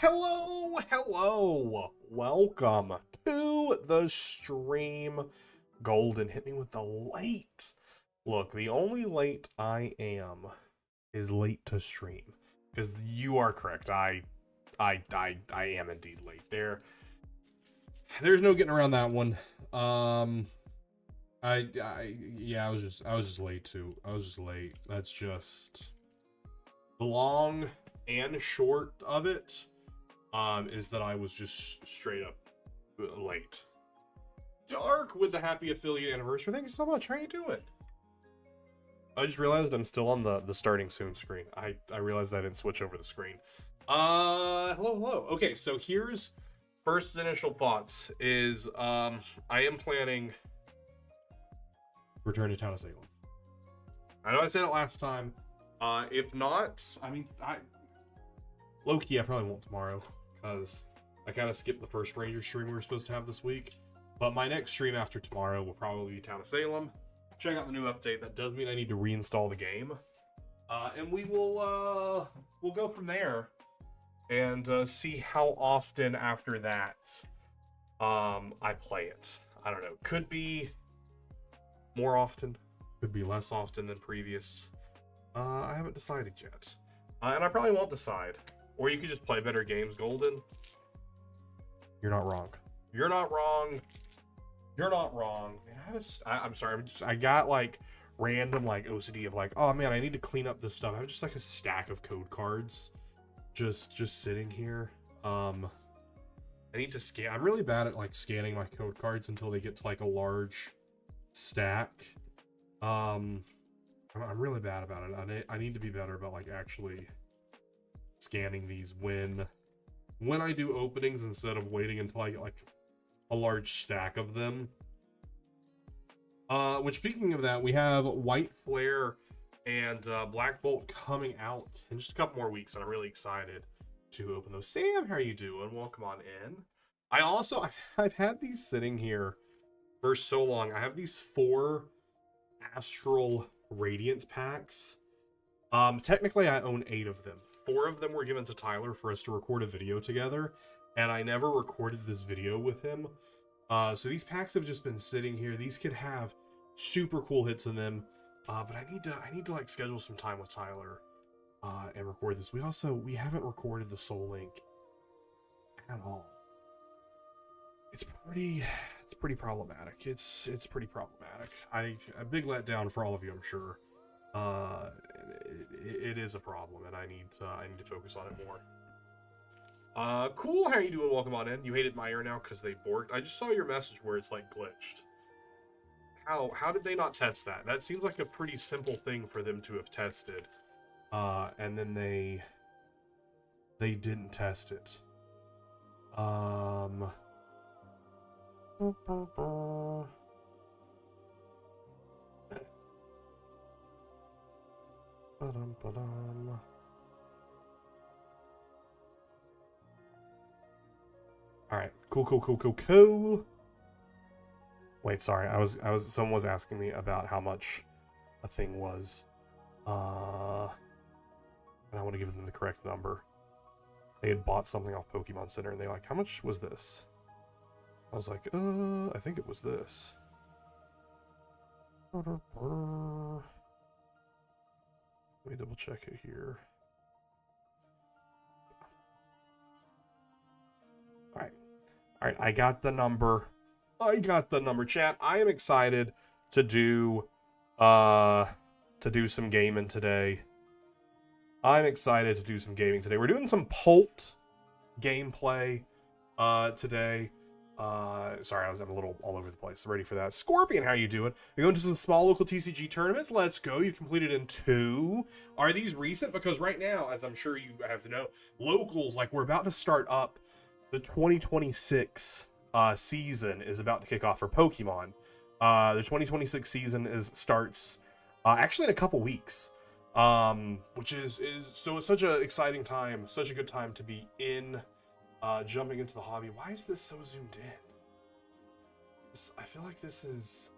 Hello, welcome to the stream. Golden, hit me with the late. Look, the only late I am is late to stream. Because you are correct, I am indeed late. There's no getting around that one. Yeah, I was just late too. I was just late. That's just the long and short of it. Is that I was just straight up late. Dark with the happy affiliate anniversary. Thank you so much. How are you doing? I just realized I'm still on the starting soon screen. I realized I didn't switch over the screen. Hello. Okay, so here's first initial thoughts is I am planning return to Town of Salem. I know I said it last time. If not, I mean, low-key, I probably won't tomorrow, because I kind of skipped the first Ranger stream we were supposed to have this week. But my next stream after tomorrow will probably be Town of Salem. Check out the new update. That does mean I need to reinstall the game. And we will we'll go from there and see how often after that I play it. I don't know. Could be more often. Could be less often than previous. I haven't decided yet. And I probably won't decide. Or you could just play better games, Golden. You're not wrong. You're not wrong. You're not wrong. Man, I'm sorry. I got like random like OCD of like, oh man, I need to clean up this stuff. I have just like a stack of code cards, just sitting here. I need to scan. I'm really bad at like scanning my code cards until they get to like a large stack. I'm really bad about it. I need to be better about like actually scanning these when I do openings instead of waiting until I get like a large stack of them. Which, speaking of that, we have White Flare and Black Bolt coming out in just a couple more weeks, and I'm really excited to open those. Sam, how are you doing? Welcome on in. I've had these sitting here for so long. I have these 4 Astral Radiance packs. Technically I own 8 of them. 4 of them were given to Tyler for us to record a video together, and I never recorded this video with him. So these packs have just been sitting here. These could have super cool hits in them, but I need to like schedule some time with Tyler and record this. We haven't recorded the Soul Link at all. It's pretty problematic. It's pretty problematic. A big letdown for all of you, I'm sure. It is a problem, and I need to focus on it more. Cool, how you doing? Welcome on in. You hated my ear now because they borked. I just saw your message where it's like glitched. How did they not test that? That seems like a pretty simple thing for them to have tested. And then they didn't test it. Alright, cool. Wait, sorry. Someone was asking me about how much a thing was. And I want to give them the correct number. They had bought something off Pokemon Center and they like, how much was this? I was like, I think it was this. Let me double check it here. Alright, I got the number. Chat. I am excited to do some gaming today. We're doing some Pult gameplay today. Sorry, I'm a little all over the place. Ready for that. Scorpion, how you doing? You're going to some small local TCG tournaments. Let's go. You've completed in 2. Are these recent? Because right now, as I'm sure you have to know, locals, like we're about to start up. The 2026 season is about to kick off for Pokemon. The 2026 season starts actually in a couple weeks, which is so it's such an exciting time, such a good time to be in, jumping into the hobby. Why is this so zoomed in? I feel like this is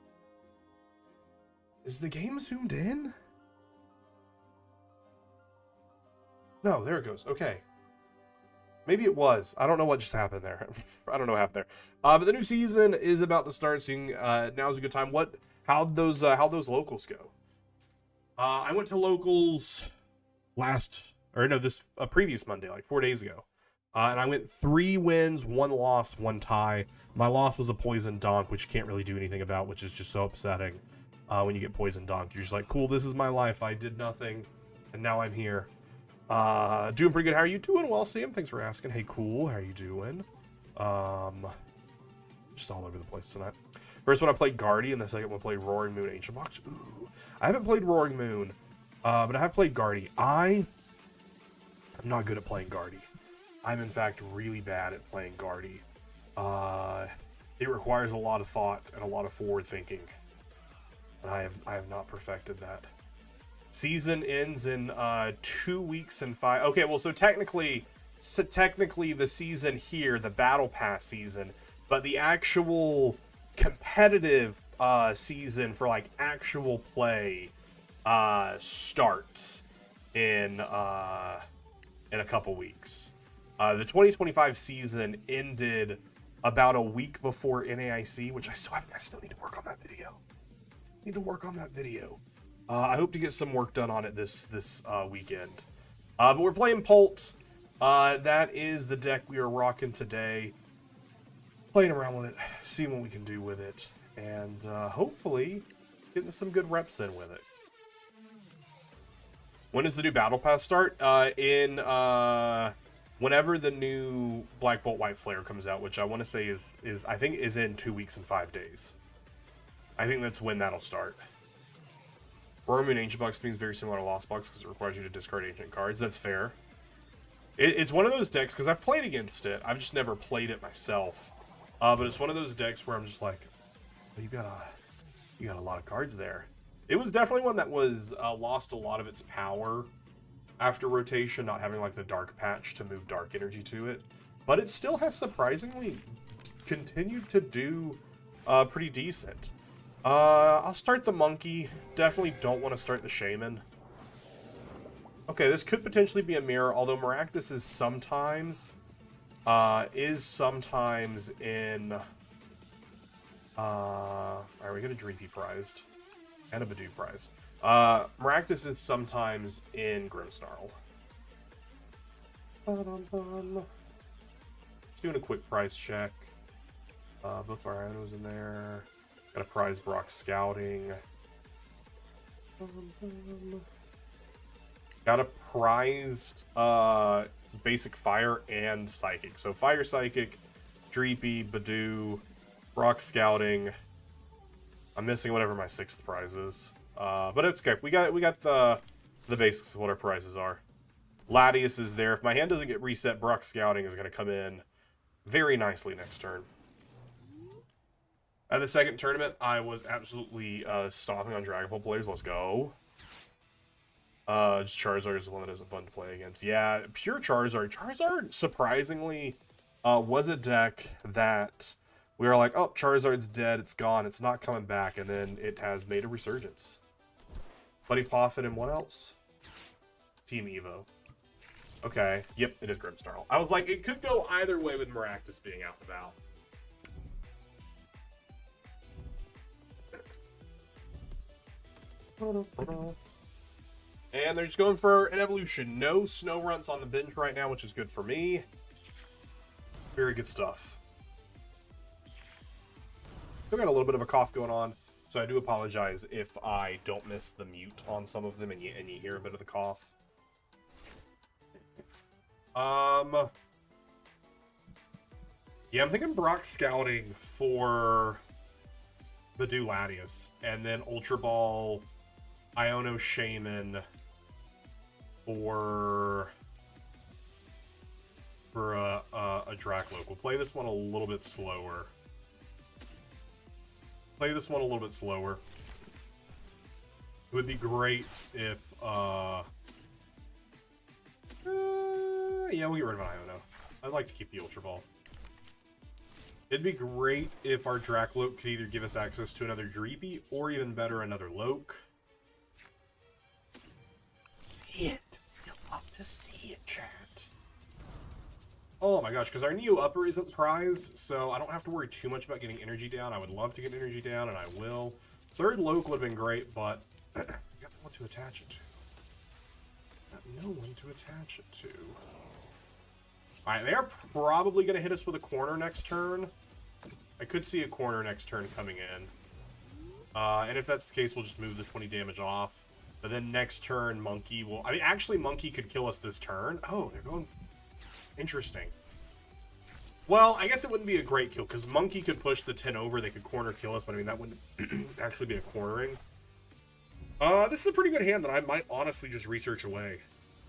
the game zoomed in? No, there it goes. Okay. Maybe it was. I don't know what just happened there. I don't know what happened there. But the new season is about to start. So now's a good time. How'd those locals go? I went to locals previous Monday, like 4 days ago. And I went 3 wins, 1 loss, 1 tie. My loss was a poison donk, which you can't really do anything about, which is just so upsetting. When you get poison donked, you're just like, cool, this is my life. I did nothing, and now I'm here. Doing pretty good. How are you doing? Well, Sam, thanks for asking. Hey, cool. How are you doing? Just all over the place tonight. First one I played Guardy, and the second one I played Roaring Moon Ancient Box. Ooh, I haven't played Roaring Moon, but I have played Guardy. I'm not good at playing Guardy. I'm in fact really bad at playing Guardy. It requires a lot of thought and a lot of forward thinking, and I have not perfected that. Season ends in 2 weeks and 5. Okay, well, so technically the season here, the Battle Pass season, but the actual competitive season for like actual play starts in a couple weeks. The 2025 season ended about a week before NAIC, which I still need to work on that video. I hope to get some work done on it this weekend. But we're playing Pult. That is the deck we are rocking today. Playing around with it, seeing what we can do with it, and hopefully getting some good reps in with it. When does the new Battle Pass start? Whenever the new Black Bolt White Flare comes out, which I want to say is I think is in 2 weeks and 5 days. I think that's when that'll start. Roaring Moon Ancient Box means very similar to Lost Box because it requires you to discard ancient cards. That's fair. It's one of those decks, because I've played against it. I've just never played it myself. But it's one of those decks where I'm just like, oh, you got a lot of cards there. It was definitely one that was lost a lot of its power after rotation, not having like the dark patch to move dark energy to it. But it still has surprisingly continued to do pretty decent. I'll start the monkey. Definitely don't want to start the shaman. Okay, this could potentially be a mirror, although Maractus is sometimes in alright, we got a Dreepy prized and a Badoo prized. Maractus is sometimes in Grimmsnarl. Just doing a quick prize check. Both of our items in there. Got a prize Brock Scouting. Got a prized basic Fire and Psychic. So Fire, Psychic, Dreepy, Badoo, Brock Scouting. I'm missing whatever my 6th prize is. But it's okay. We got the basics of what our prizes are. Latius is there. If my hand doesn't get reset, Brock Scouting is going to come in very nicely next turn. At the second tournament, I was absolutely stomping on Dragon Ball players. Let's go. Just Charizard is the one that isn't fun to play against. Yeah, pure Charizard. Charizard, surprisingly, was a deck that we were like, oh, Charizard's dead. It's gone. It's not coming back. And then it has made a resurgence. Buddy Poffin and what else? Team Evo. Okay. Yep, it is Grimmsnarl. I was like, it could go either way with Maractus being out the valve. And they're just going for an evolution. No snow runts on the bench right now, which is good for me. Very good stuff. Still got a little bit of a cough going on, so I do apologize if I don't miss the mute on some of them and you hear a bit of the cough. Yeah, I'm thinking Brock Scouting for Badoo Latius, and then Ultra Ball, Iono Shaman for a Dracloak. We'll play this one a little bit slower. It would be great if yeah, we'll get rid of an Iono. I'd like to keep the Ultra Ball. It'd be great if our Dracloak could either give us access to another Dreepy, or even better, another Loke. See it. You'll love to see it, chat. Oh my gosh, because our Neo Upper isn't prized, so I don't have to worry too much about getting energy down. I would love to get energy down, and I will. Third Loke would have been great, but I got no one to attach it to. Got no one to attach it to. Alright, they are probably going to hit us with a corner next turn. I could see a corner next turn coming in. And if that's the case, we'll just move the 20 damage off. But then next turn, Monkey will... I mean, actually, Monkey could kill us this turn. Oh, they're going... Interesting. Well, I guess it wouldn't be a great kill, because Monkey could push the 10 over. They could corner kill us, but I mean, that wouldn't actually be a cornering. This is a pretty good hand that I might honestly just research away.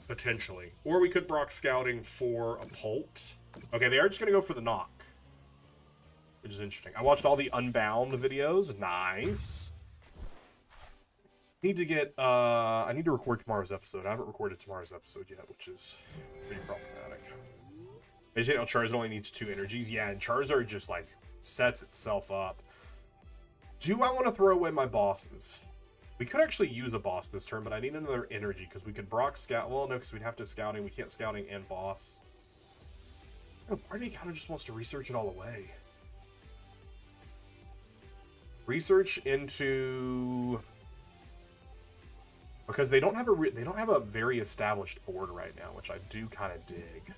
Potentially. Or we could Brock Scouting for a Pult. Okay, they are just going to go for the knock. Which is interesting. I watched all the Unbound videos. Nice. Need to get, I need to record tomorrow's episode. I haven't recorded tomorrow's episode yet, which is pretty problematic. They say, oh, Charizard only needs 2 energies. Yeah, and Charizard just, like, sets itself up. Do I want to throw away my bosses? We could actually use a boss this turn, but I need another energy, because we could Brock Scout. Well, no, because we'd have to Scouting. We can't Scouting and boss. Oh, part of me kind of just wants to research it all away. Research into... Because they don't have a very established board right now, which I do kind of dig.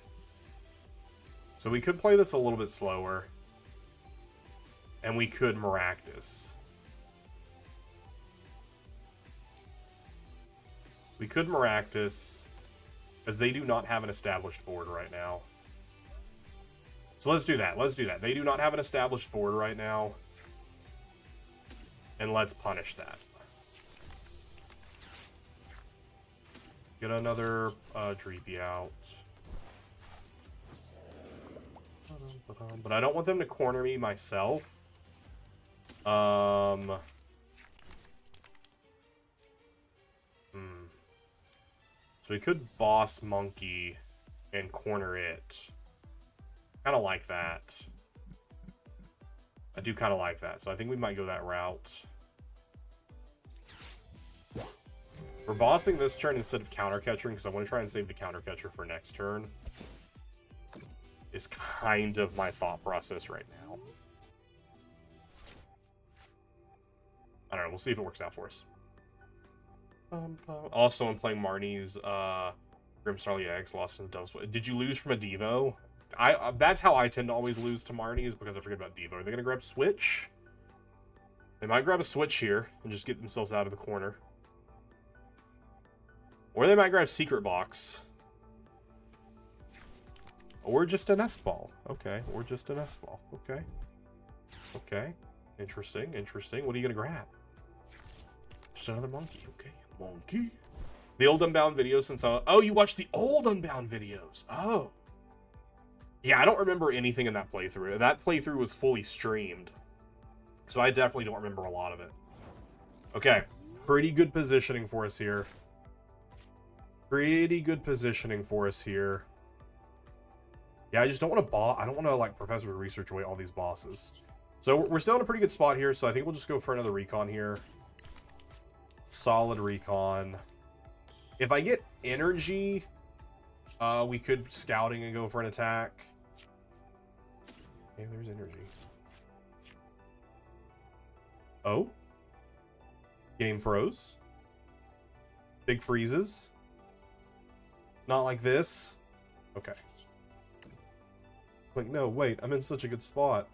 So we could play this a little bit slower. And we could Maractus. We could Maractus, because they do not have an established board right now. So let's do that. Let's do that. They do not have an established board right now. And let's punish that. Get another Dreepy out. But I don't want them to corner me myself. So we could boss Monkey and corner it. Kind of like that. I do kind of like that, so I think we might go that route. We're bossing this turn instead of counter catching, because I want to try and save the counter catcher for next turn. Is kind of my thought process right now. I don't know, we'll see if it works out for us. Also, I'm playing Marnie's Grimmsnarly Eggs, lost in the dumps. Did you lose from a Devo? That's how I tend to always lose to Marnie's, because I forget about Devo. Are they going to grab Switch? They might grab a Switch here and just get themselves out of the corner. Or they might grab Secret Box. Or just a Nest Ball. Okay, or just a Nest Ball. Okay. Okay. Interesting, interesting. What are you going to grab? Just another Monkey. Okay, Monkey. The old Unbound videos since oh, you watched the old Unbound videos. Oh. Yeah, I don't remember anything in that playthrough. That playthrough was fully streamed. So I definitely don't remember a lot of it. Okay. Pretty good positioning for us here. Pretty good positioning for us here. Yeah, I just don't want to I don't want to, like, Professor research away all these bosses. So we're still in a pretty good spot here, so I think we'll just go for another recon here. Solid recon. If I get energy, we could Scouting and go for an attack. Okay, there's energy. Oh? Game froze. Big freezes. Not like this. Okay. Like, no, wait, I'm in such a good spot.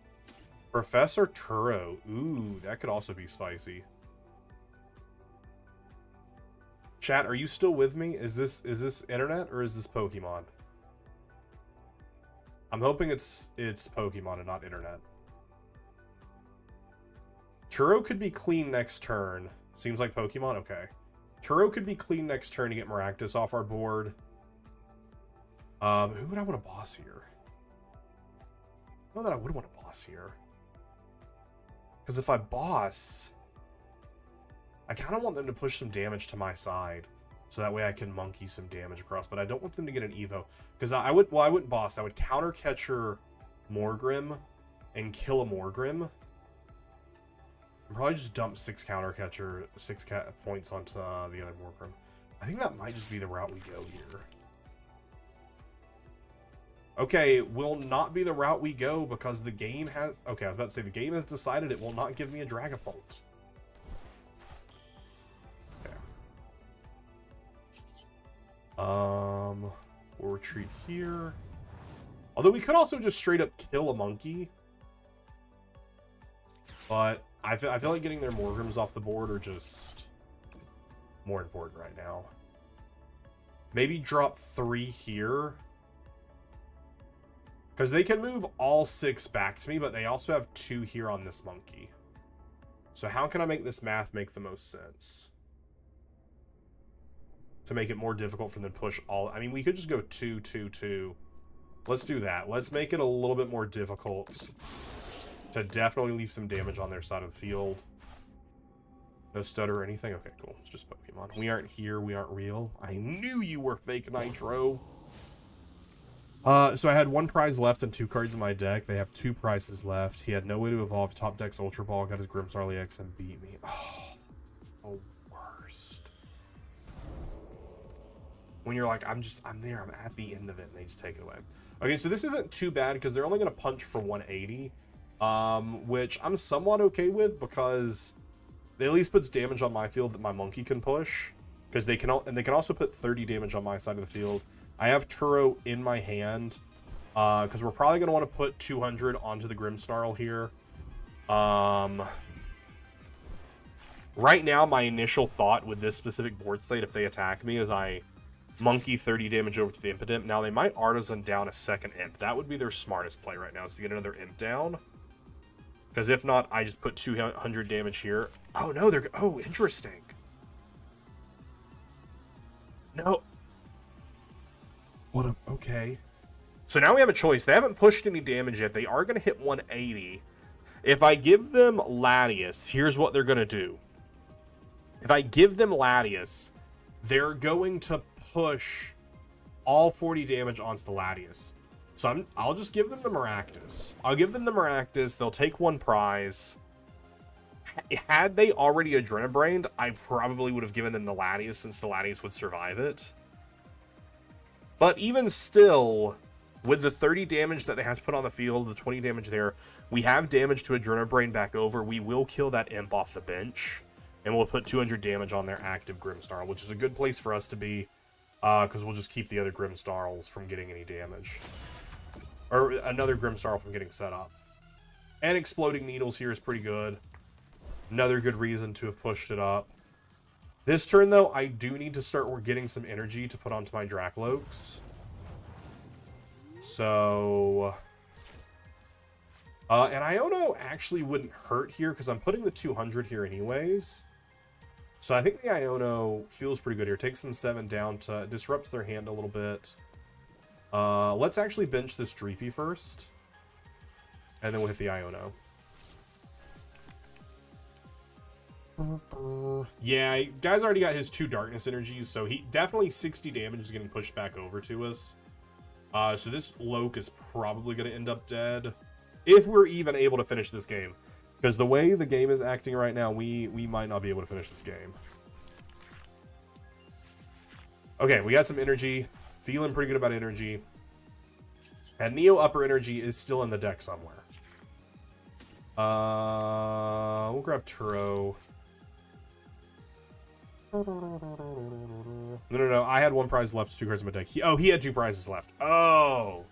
Professor Turo. Ooh, that could also be spicy. Chat, are you still with me? Is this internet or is this Pokemon? I'm hoping it's Pokemon and not internet. Turo could be clean next turn. Seems like Pokemon? Okay. Turo could be clean next turn to get Maractus off our board. Who would I want to boss here? I know that I would want to boss here. Because if I boss, I kind of want them to push some damage to my side. So that way I can monkey some damage across. But I don't want them to get an Evo. Because I wouldn't boss. I would counter catcher Morgrim and kill a Morgrim. And probably just dump 6 counter catcher, 6 points onto the other Morgrim. I think that might just be the route we go here. Okay, it will not be the route we go because the game has... Okay, I was about to say the game has decided it will not give me a Dragapult. Okay. We'll retreat here. Although we could also just straight up kill a monkey. But I feel like getting their Morgrams off the board are just more important right now. Maybe drop 3 here. Because they can move all 6 back to me, but they also have 2 here on this monkey. So how can I make this math make the most sense? To make it more difficult for them to push all... I mean, we could just go 2, 2, 2. Let's do that. Let's make it a little bit more difficult to definitely leave some damage on their side of the field. No stutter or anything? Okay, cool. It's just Pokemon. We aren't here. We aren't real. I knew you were fake, Nitro. So I had 1 prize left and 2 cards in my deck. They have 2 prizes left. He had no way to evolve. Top deck's Ultra Ball, got his Grimmsnarl EX and beat me. Oh, it's the worst. When you're like, I'm there, I'm at the end of it, and they just take it away. Okay, so this isn't too bad because they're only going to punch for 180, which I'm somewhat okay with because they at least puts damage on my field that my monkey can push, because they can also put 30 damage on my side of the field. I have Turo in my hand, because we're probably going to want to put 200 onto the Grimmsnarl here. Right now, my initial thought with this specific board state, if they attack me, is I monkey 30 damage over to the Impidimp. Now, they might Artisan down a second Imp. That would be their smartest play right now, is to get another Imp down. Because if not, I just put 200 damage here. Oh, no, they're... Oh, interesting. No. What a... Okay. So now we have a choice. They haven't pushed any damage yet. They are going to hit 180. If I give them Latias, here's what they're going to do. If I give them Latias, they're going to push all 40 damage onto the Latias. So I'll just give them the Maractus. I'll give them the Maractus. They'll take 1 prize. Had they already Adrenabrained, I probably would have given them the Latias since the Latias would survive it. But even still, with the 30 damage that they have to put on the field, the 20 damage there, we have damage to Adrenabrain back over. We will kill that Imp off the bench. And we'll put 200 damage on their active Grimmsnarl, which is a good place for us to be. Because we'll just keep the other Grimmsnarls from getting any damage. Or another Grimmsnarl from getting set up. And Exploding Needles here is pretty good. Another good reason to have pushed it up. This turn, though, I do need to start getting some energy to put onto my Dracloaks. So... and Iono actually wouldn't hurt here because I'm putting the 200 here anyways. So I think the Iono feels pretty good here. Takes them 7 down to... Disrupts their hand a little bit. Let's actually bench this Dreepy first. And then we'll hit the Iono. Yeah, guy's already got his 2 darkness energies, so he definitely 60 damage is getting pushed back over to us. So this Loke is probably going to end up dead. If we're even able to finish this game. Because the way the game is acting right now, we might not be able to finish this game. Okay, we got some energy. Feeling pretty good about energy. And Neo Upper Energy is still in the deck somewhere. We'll grab Turo. No. I had 1 prize left, 2 cards in my deck. He had 2 prizes left. Oh!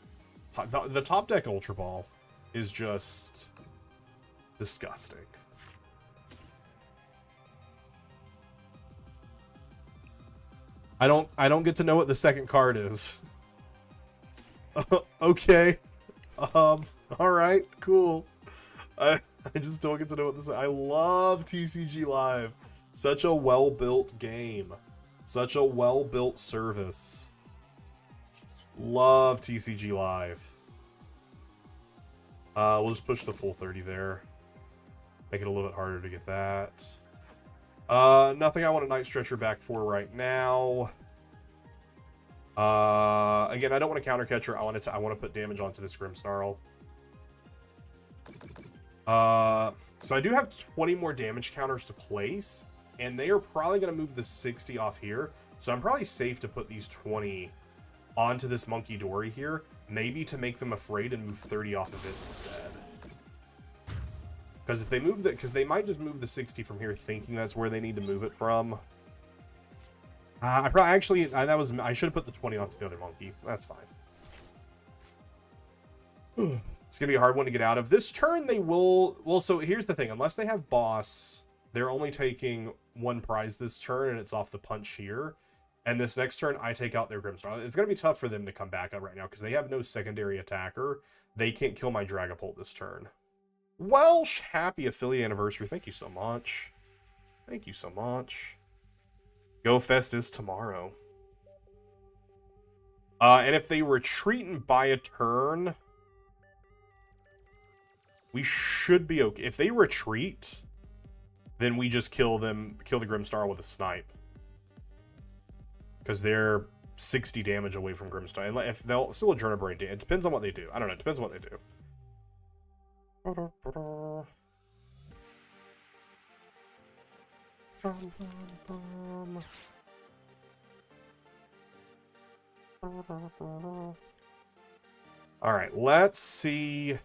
The top deck Ultra Ball is just disgusting. I don't get to know what the second card is. Okay. All right, cool. I just don't get to know what this. I love TCG Live. Such a well-built game. Such a well-built service. Love TCG Live. We'll just push the full 30 there. Make it a little bit harder to get that. Nothing I want a Night Stretcher back for right now. Again, I don't want a Counter Catcher. I want to put damage onto this Grimmsnarl. So I do have 20 more damage counters to place, and they are probably going to move the 60 off here. So I'm probably safe to put these 20 onto this Monkey Dory here. maybe to make them afraid and move 30 off of it instead. Because if they move because they might just move the 60 from here thinking that's where they need to move it from. I probably actually I should have put the 20 onto the other monkey. That's fine. It's gonna be a hard one to get out of. This turn they will. Well, so here's the thing: unless they have boss, they're only taking one prize this turn, and it's off the punch here. And this next turn, I take out their Grimstar. It's gonna be tough for them to come back up right now because they have no secondary attacker. They can't kill my Dragapult this turn. Welsh, happy affiliate anniversary! Thank you so much. Thank you so much. Go Fest is tomorrow. And if they retreat and buy a turn, we should be okay. If they retreat, then we just kill the Grimstar with a snipe. Because they're 60 damage away from Grimstar. And if they'll still adjourn brain damage. It depends on what they do. I don't know. It depends on what they do. Alright, let's see.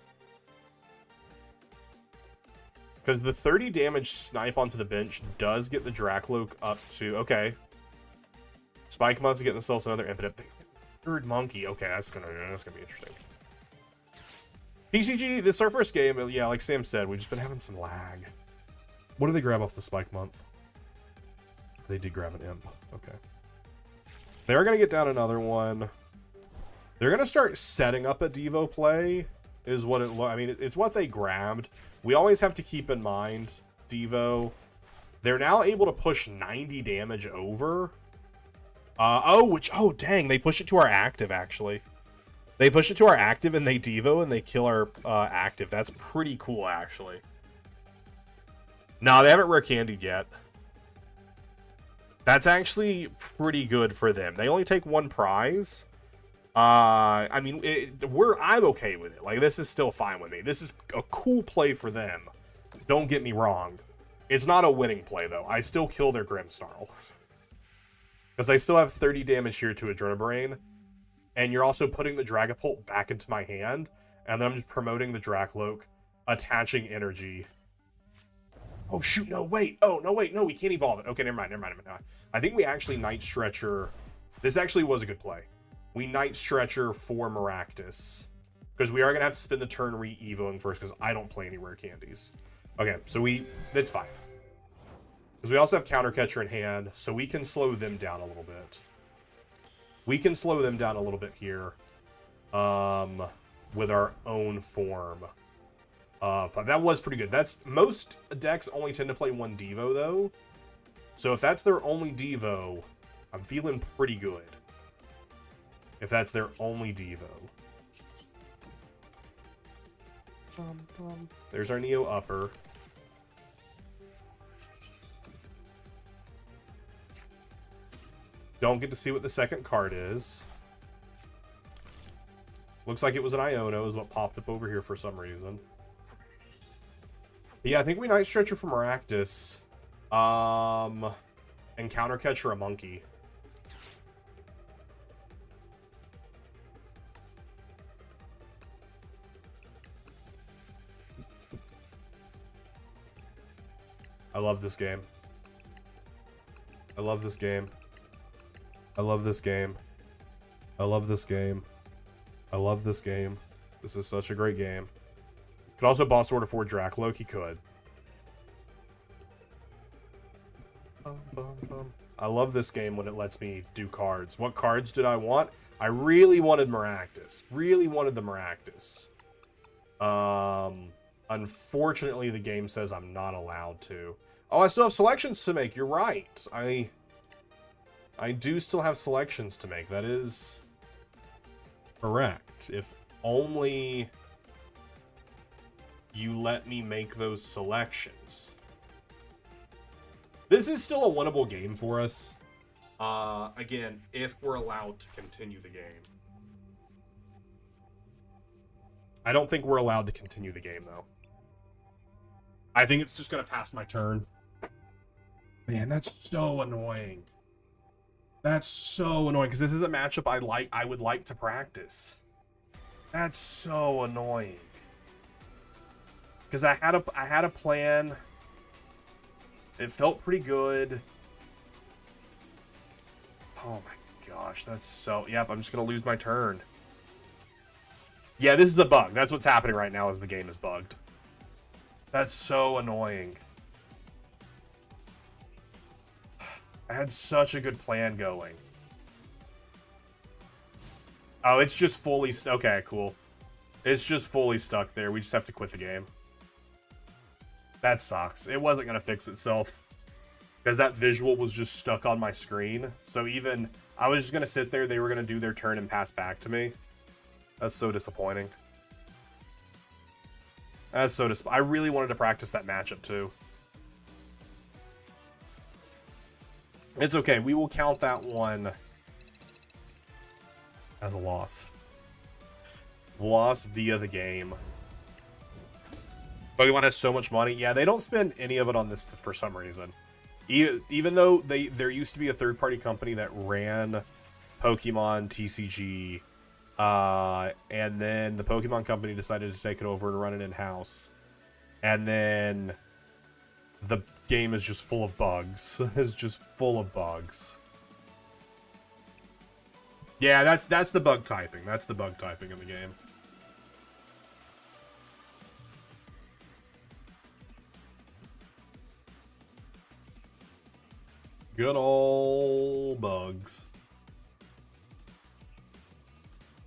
Because the 30 damage snipe onto the bench does get the Dracloak up to... Okay. Spike Month to get themselves another impetus. Third monkey. Okay, that's gonna be interesting. TCG, this is our first game. Yeah, like Sam said, we've just been having some lag. What do they grab off the Spike Month? They did grab an imp. Okay. They are going to get down another one. They're going to start setting up a Devo play, is what it looks. I mean, it's what they grabbed. We always have to keep in mind, Devo. They're now able to push 90 damage over. Oh, dang, they push it to our active, actually. They push it to our active, and they Devo, and they kill our active. That's pretty cool, actually. No, they haven't rare candied yet. That's actually pretty good for them. They only take one prize. I mean, I'm okay with it. Like, this is still fine with me. This is a cool play for them. Don't get me wrong. It's not a winning play, though. I still kill their Grimsnarl. Because I still have 30 damage here to Adrenabrain. And you're also putting the Dragapult back into my hand. And then I'm just promoting the Dracloak, attaching energy. Oh, shoot, no, wait. Oh, no, wait, no, we can't evolve it. Okay, never mind. I think we actually Night Stretcher. This actually was a good play. We Night Stretcher for Maractus. Because we are going to have to spend the turn re-evoing first, because I don't play any rare candies. Okay, so that's fine. Because we also have Counter Catcher in hand, so we can slow them down a little bit. We can slow them down a little bit here. With our own form. But that was pretty good. Most decks only tend to play one Devo, though. So if that's their only Devo, I'm feeling pretty good. If that's their only Devo. There's our Neo Upper. Don't get to see what the second card is. Looks like it was an Iono, is what popped up over here for some reason. Yeah, I think we Night Stretcher for Maractus. And Counter Catcher a Monkey. I love this game. I love this game. I love this game. I love this game. I love this game. This is such a great game. Could also boss order for Dracloak. He could. I love this game when it lets me do cards. What cards did I want? I really wanted Maractus. Really wanted the Maractus. Unfortunately, the game says I'm not allowed to. Oh, I still have selections to make. You're right. I do still have selections to make. That is correct. If only you let me make those selections. This is still a winnable game for us. Again, if we're allowed to continue the game. I don't think we're allowed to continue the game, though. I think it's just going to pass my turn. Man, that's so annoying. That's so annoying, because this is a matchup I would like to practice. That's so annoying. Because I had a plan. It felt pretty good. Oh my gosh, that's so... Yep, I'm just going to lose my turn. Yeah, this is a bug. That's what's happening right now is the game is bugged. That's so annoying. I had such a good plan going. Oh, it's just fully... Okay, cool. It's just fully stuck there. We just have to quit the game. That sucks. It wasn't going to fix itself. Because that visual was just stuck on my screen. So even... I was just going to sit there. They were going to do their turn and pass back to me. That's so disappointing. That's so I really wanted to practice that matchup too. It's okay. We will count that one as a loss. Loss via the game. Pokemon has so much money. Yeah, they don't spend any of it on this for some reason. Even though there used to be a third-party company that ran Pokemon TCG, and then the Pokemon company decided to take it over and run it in-house. And then the game is just full of bugs. It's just full of bugs. Yeah, that's the bug typing. That's the bug typing in the game. Good old bugs.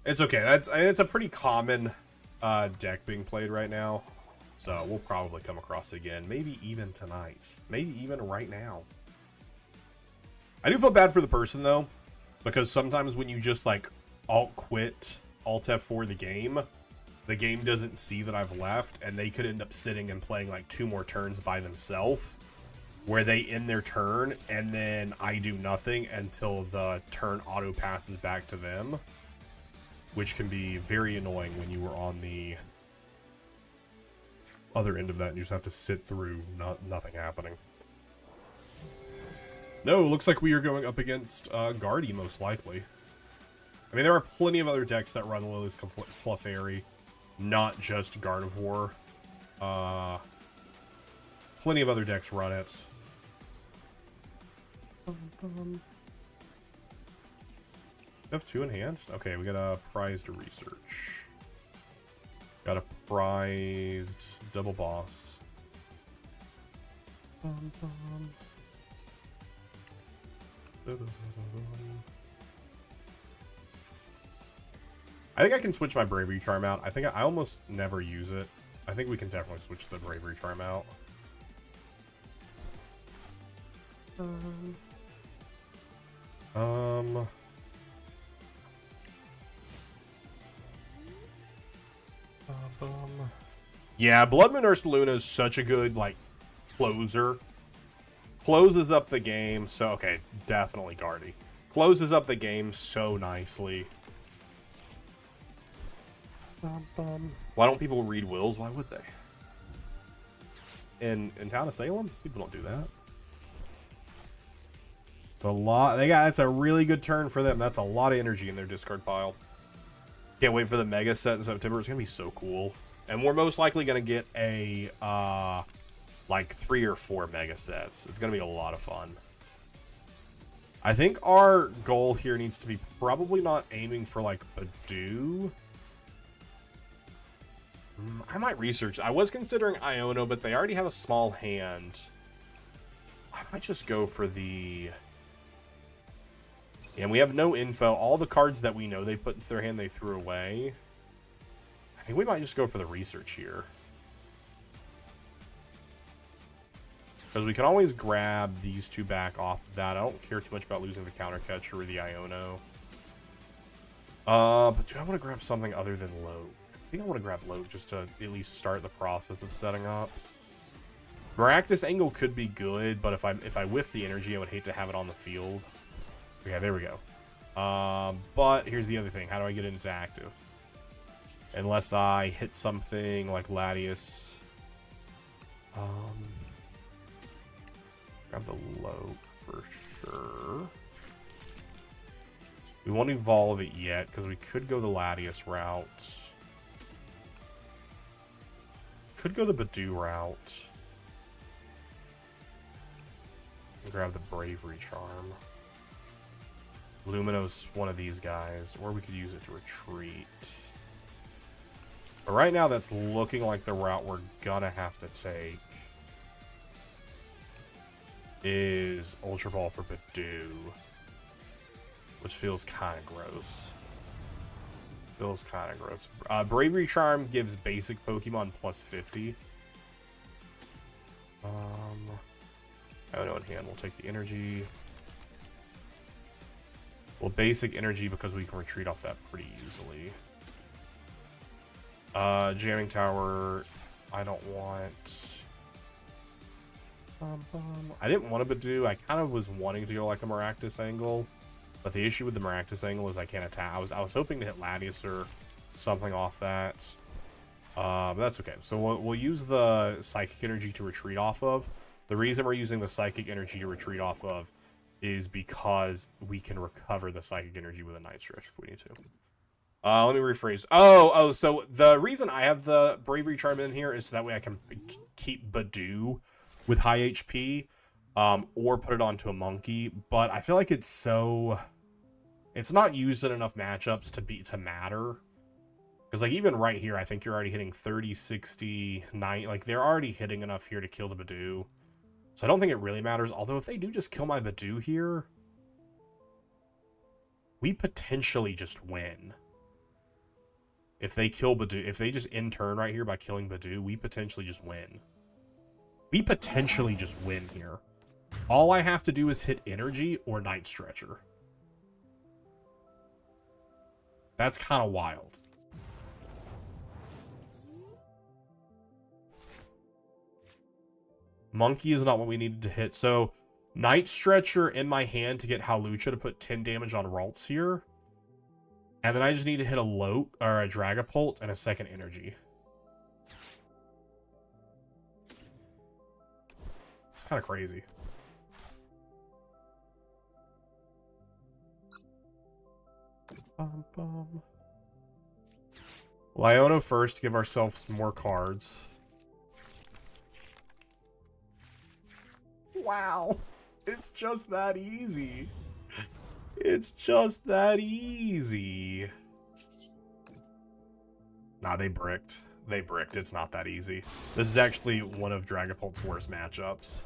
It's okay. It's a pretty common deck being played right now. So we'll probably come across it again. Maybe even tonight. Maybe even right now. I do feel bad for the person though. Because sometimes when you just like alt-quit, Alt-F4 the game doesn't see that I've left. And they could end up sitting and playing like 2 more turns by themselves. Where they end their turn and then I do nothing until the turn auto passes back to them. Which can be very annoying when you were on the other end of that and you just have to sit through nothing happening. No, looks like we are going up against Guardy most likely. I mean, there are plenty of other decks that run Lily's Clefairy, not just Gardevoir. Plenty of other decks run it. You have 2 in hand? Okay, we got a prized research. Got a prized double boss. I think I can switch my Bravery Charm out. I think I almost never use it. I think we can definitely switch the Bravery Charm out. Yeah, Blood Moon Ursaluna is such a good, like, closer. Closes up the game, so, okay, definitely Guardy. Closes up the game so nicely. Why don't people read wills? Why would they? In Town of Salem? People don't do that. It's a lot. It's a really good turn for them. That's a lot of energy in their discard pile. Can't wait for the Mega set in September. It's going to be so cool. And we're most likely going to get a, like 3 or 4 Mega sets. It's going to be a lot of fun. I think our goal here needs to be probably not aiming for, like, a Dew. I might research. I was considering Iono, but they already have a small hand. I might just go for the... And we have no info. All the cards that we know they put into their hand, they threw away. I think we might just go for the research here. Because we can always grab these 2 back off of that. I don't care too much about losing the counter catcher or the Iono. But do I want to grab something other than Loke? I think I want to grab Loke just to at least start the process of setting up. Maractus Angle could be good, but if I whiff the energy, I would hate to have it on the field. Yeah, there we go. But here's the other thing. How do I get it into active? Unless I hit something like Latias. Grab the Loke for sure. We won't evolve it yet, because we could go the Latias route. Could go the Badoo route. Grab the Bravery Charm. Luminos, one of these guys, or we could use it to retreat. But right now, that's looking like the route we're gonna have to take. Is Ultra Ball for Badoo, which feels kind of gross. Feels kind of gross. Bravery Charm gives basic Pokemon plus 50. I don't know in hand. We'll take the energy. Well, basic energy because we can retreat off that pretty easily. Jamming Tower. I don't want. I didn't want a Badoo. I kind of was wanting to go like a Maractus angle, but the issue with the Maractus angle is I can't attack. I was hoping to hit Latias or something off that. But that's okay. So we'll use the Psychic Energy to retreat off of. The reason we're using the Psychic Energy to retreat off of is because we can recover the Psychic Energy with a Night Stretch if we need to. Let me rephrase. So the reason I have the Bravery Charm in here is so that way I can keep Badoo with high HP, or put it onto a Monkey. But I feel like it's not used in enough matchups to matter. Because like even right here, I think you're already hitting 30, 60, 90. Like they're already hitting enough here to kill the Badoo. So I don't think it really matters. Although if they do just kill my Badoo here, we potentially just win. If they kill Badoo, if they just end turn right here by killing Badoo, we potentially just win. We potentially just win here. All I have to do is hit Energy or Night Stretcher. That's kind of wild. Monkey is not what we needed to hit. So, Night Stretcher in my hand to get Hawlucha to put 10 damage on Ralts here. And then I just need to hit a or a Dragapult and a second Energy. It's kind of crazy. Lyono first to give ourselves more cards. Wow. It's just that easy. It's just that easy. Nah, they bricked. They bricked. It's not that easy. This is actually one of Dragapult's worst matchups.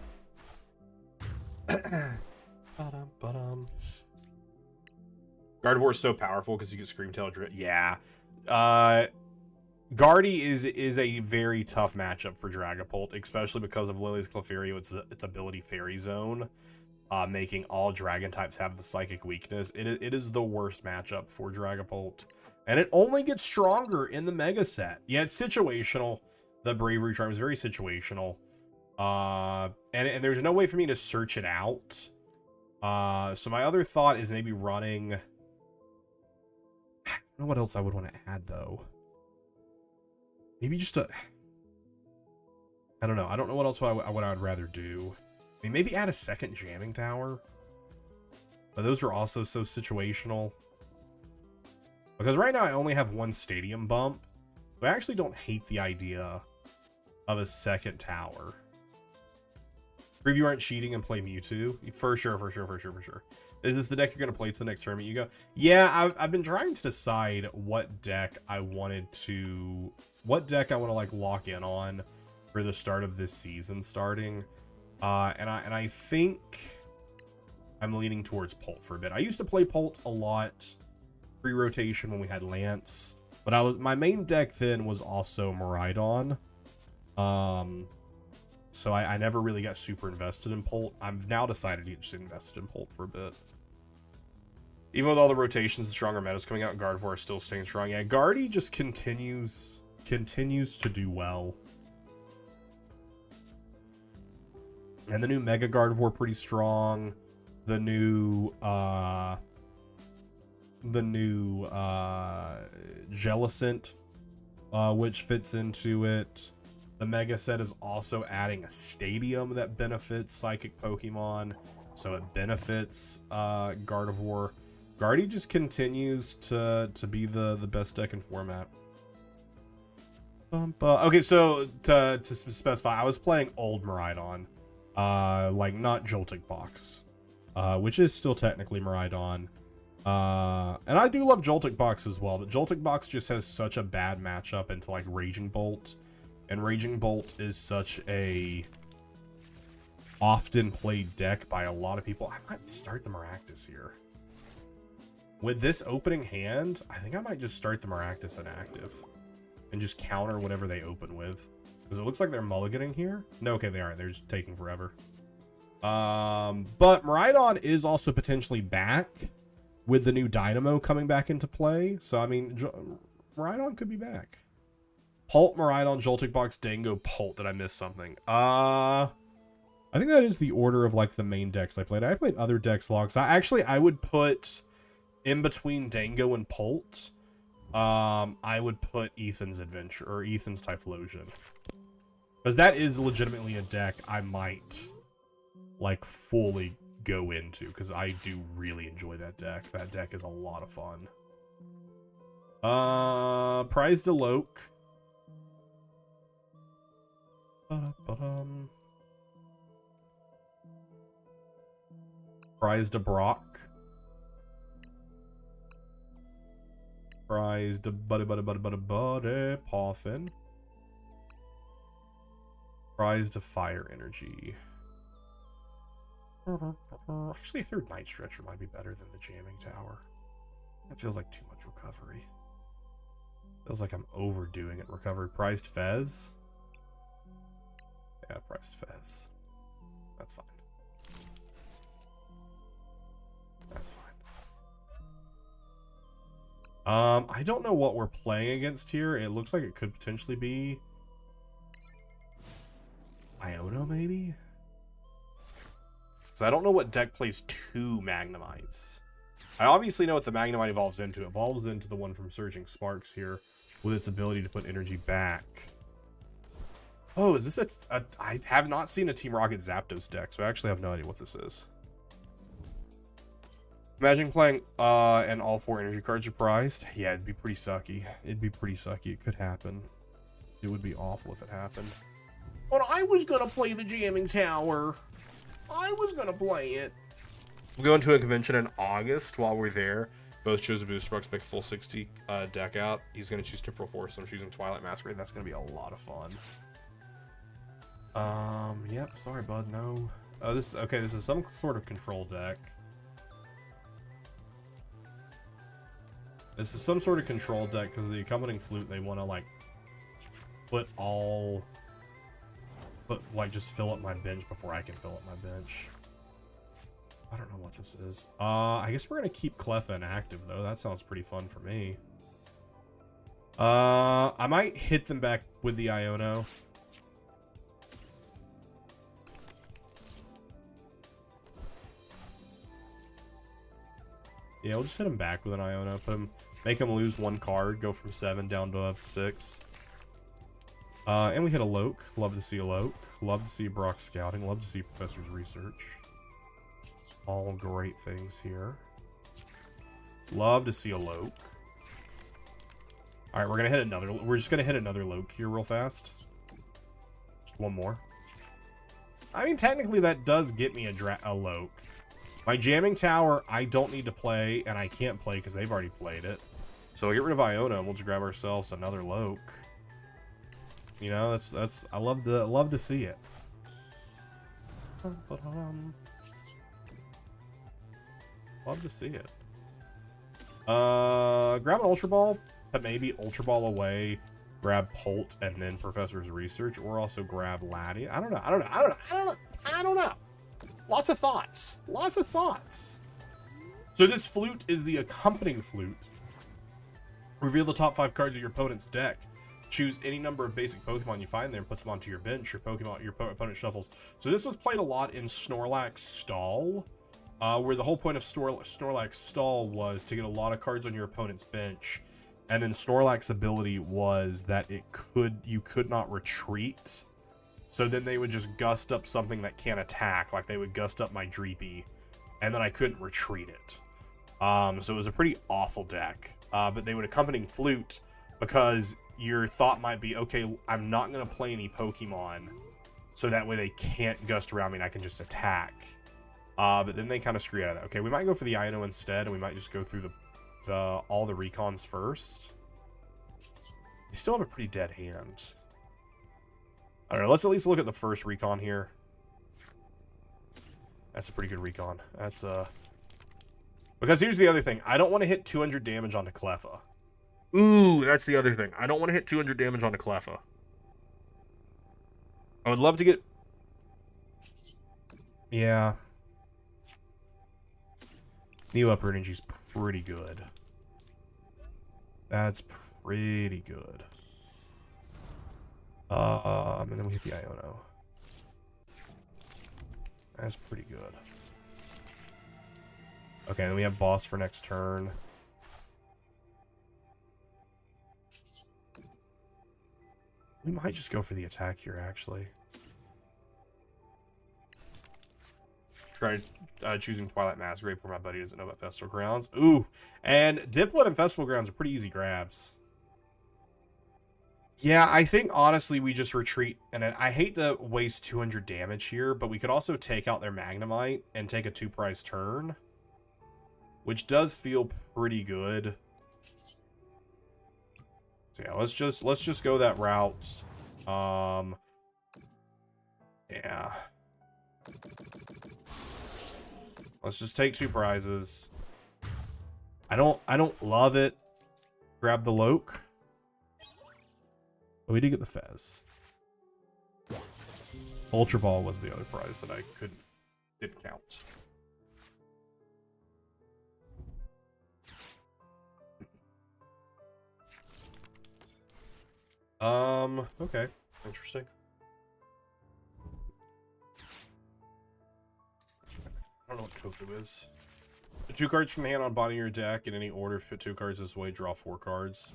Gardevoir is so powerful because you get Scream Tail Drip. Yeah. Guardy is a very tough matchup for Dragapult, especially because of Lily's Clefairy, its ability Fairy Zone, making all Dragon types have the Psychic weakness. It is the worst matchup for Dragapult, and it only gets stronger in the Mega Set. Yeah, it's situational. The Bravery Charm is very situational, and there's no way for me to search it out. So my other thought is maybe running. I don't know what else I would want to add though. Maybe just I don't know. I don't know what else I would rather do. I mean, maybe add a second Jamming Tower. But those are also so situational. Because right now I only have one Stadium Bump. So I actually don't hate the idea of a second tower. Prove you aren't cheating and play Mewtwo. For sure. Is this the deck you're going to play to the next tournament you go? Yeah, I've been trying to decide what deck I want to like lock in on for the start of this season starting. And I think I'm leaning towards Pult for a bit. I used to play Pult a lot pre-rotation when we had Lance, but my main deck then was also Miraidon. So I never really got super invested in Pult. I've now decided to get invested in Pult for a bit. Even with all the rotations and stronger metas coming out, Gardevoir is still staying strong. Yeah, Guardy just continues to do well. And the new Mega Gardevoir pretty strong. The new Jellicent, which fits into it. The Mega Set is also adding a Stadium that benefits Psychic Pokemon, so it benefits Gardevoir. Guardy just continues to be the best deck in format. Okay, so to specify, I was playing old Miraidon, like not Joltik Box, which is still technically Miraidon. And I do love Joltik Box as well, but Joltik Box just has such a bad matchup into like Raging Bolt, and Raging Bolt is such a often played deck by a lot of people. I might start the Maractus here. With this opening hand, I think I might just start the Maractus inactive and just counter whatever they open with. Because it looks like they're mulliganing here. No, okay, they aren't. They're just taking forever. But Miraidon is also potentially back with the new Dynamo coming back into play. So, I mean, Miraidon could be back. Pult, Miraidon, Joltik Box, Dango, Pult. Did I miss something? I think that is the order of, like, the main decks I played. I played other decks logs. I would put in between Dango and Pult, I would put Ethan's Adventure, or Ethan's Typhlosion. Because that is legitimately a deck I might, like, fully go into, because I do really enjoy that deck. That deck is a lot of fun. Prize to Loke. Prize to Brock. Prize to Buddy Poffin. Prize to Fire Energy. Actually, a third Night Stretcher might be better than the Jamming Tower. That feels like too much recovery. Feels like I'm overdoing it. Recovery. Prized Fez. Yeah, Prized Fez. That's fine. That's fine. I don't know what we're playing against here. It looks like it could potentially be Iono, maybe? So I don't know what deck plays two Magnemites. I obviously know what the Magnemite evolves into. It evolves into the one from Surging Sparks here, with its ability to put energy back. Oh, is this I have not seen a Team Rocket Zapdos deck, so I actually have no idea what this is. Imagine playing and all 4 energy cards are prized. Yeah, it'd be pretty sucky. It'd be pretty sucky. It could happen. It would be awful if it happened. But I was gonna play the Jamming Tower. I was gonna play it. We'll go into a convention in August while we're there. Both chose a booster box, pick full 60 deck out. He's gonna choose Temporal Force, so I'm choosing Twilight Masquerade. That's gonna be a lot of fun. Yep, sorry bud, no. Oh, this is some sort of control deck. This is some sort of control deck because of the accompanying flute. They want to like just fill up my bench before I can fill up my bench. I don't know what this is. I guess we're gonna keep Cleffa inactive though. That sounds pretty fun for me. I might hit them back with the Iono. Yeah, we'll just hit him back with an Iono. Make him lose 1 card, go from 7 down to 6. And we hit a Loke. Love to see a Loke. Love to see Brock Scouting. Love to see Professor's Research. All great things here. Love to see a Loke. Alright, we're just gonna hit another Loke here real fast. Just one more. I mean, technically that does get me a Loke. My Jamming Tower, I don't need to play, and I can't play because they've already played it. So we'll get rid of Iona, and we'll just grab ourselves another Loke. You know, that's I love to see it. Love to see it. Grab an Ultra Ball, but maybe Ultra Ball away, grab Pult, and then Professor's Research, or also grab Laddie. I don't know. Lots of thoughts. Lots of thoughts. So this flute is the accompanying flute. Reveal the top 5 cards of your opponent's deck. Choose any number of basic Pokemon you find there and put them onto your bench. Your opponent shuffles. So this was played a lot in Snorlax Stall, where the whole point of Snorlax Stall was to get a lot of cards on your opponent's bench, and then Snorlax's ability was that you could not retreat. So then they would just gust up something that can't attack, like they would gust up my Dreepy, and then I couldn't retreat it. So it was a pretty awful deck. But they would accompany Flute because your thought might be, okay, I'm not going to play any Pokemon, so that way they can't gust around me and I can just attack. But then they kind of screw out of that. Okay, we might go for the Ino instead, and we might just go through all the recons first. We still have a pretty dead hand. I don't know, let's at least look at the first recon here. That's a pretty good recon. That's because here's the other thing. I don't want to hit 200 damage onto Cleffa. Ooh, that's the other thing. I don't want to hit 200 damage onto Cleffa. I would love to get... Yeah. New upper energy's pretty good. That's pretty good. And then we hit the Iono. That's pretty good. Okay, then we have boss for next turn. We might just go for the attack here, actually. Try choosing Twilight Masquerade before my buddy doesn't know about Festival Grounds. Ooh, and Diplet and Festival Grounds are pretty easy grabs. Yeah, I think, honestly, we just retreat. And I hate to waste 200 damage here, but we could also take out their Magnemite and take a 2-prize turn, which does feel pretty good. So yeah, let's just go that route. Yeah. Let's just take 2 prizes. I don't love it. Grab the Loke. But we did get the Fez. Ultra Ball was the other prize that I didn't count. Okay. Interesting. I don't know what Koku is. Put 2 cards from hand on bottom of your deck in any order. If you put 2 cards this way, draw 4 cards.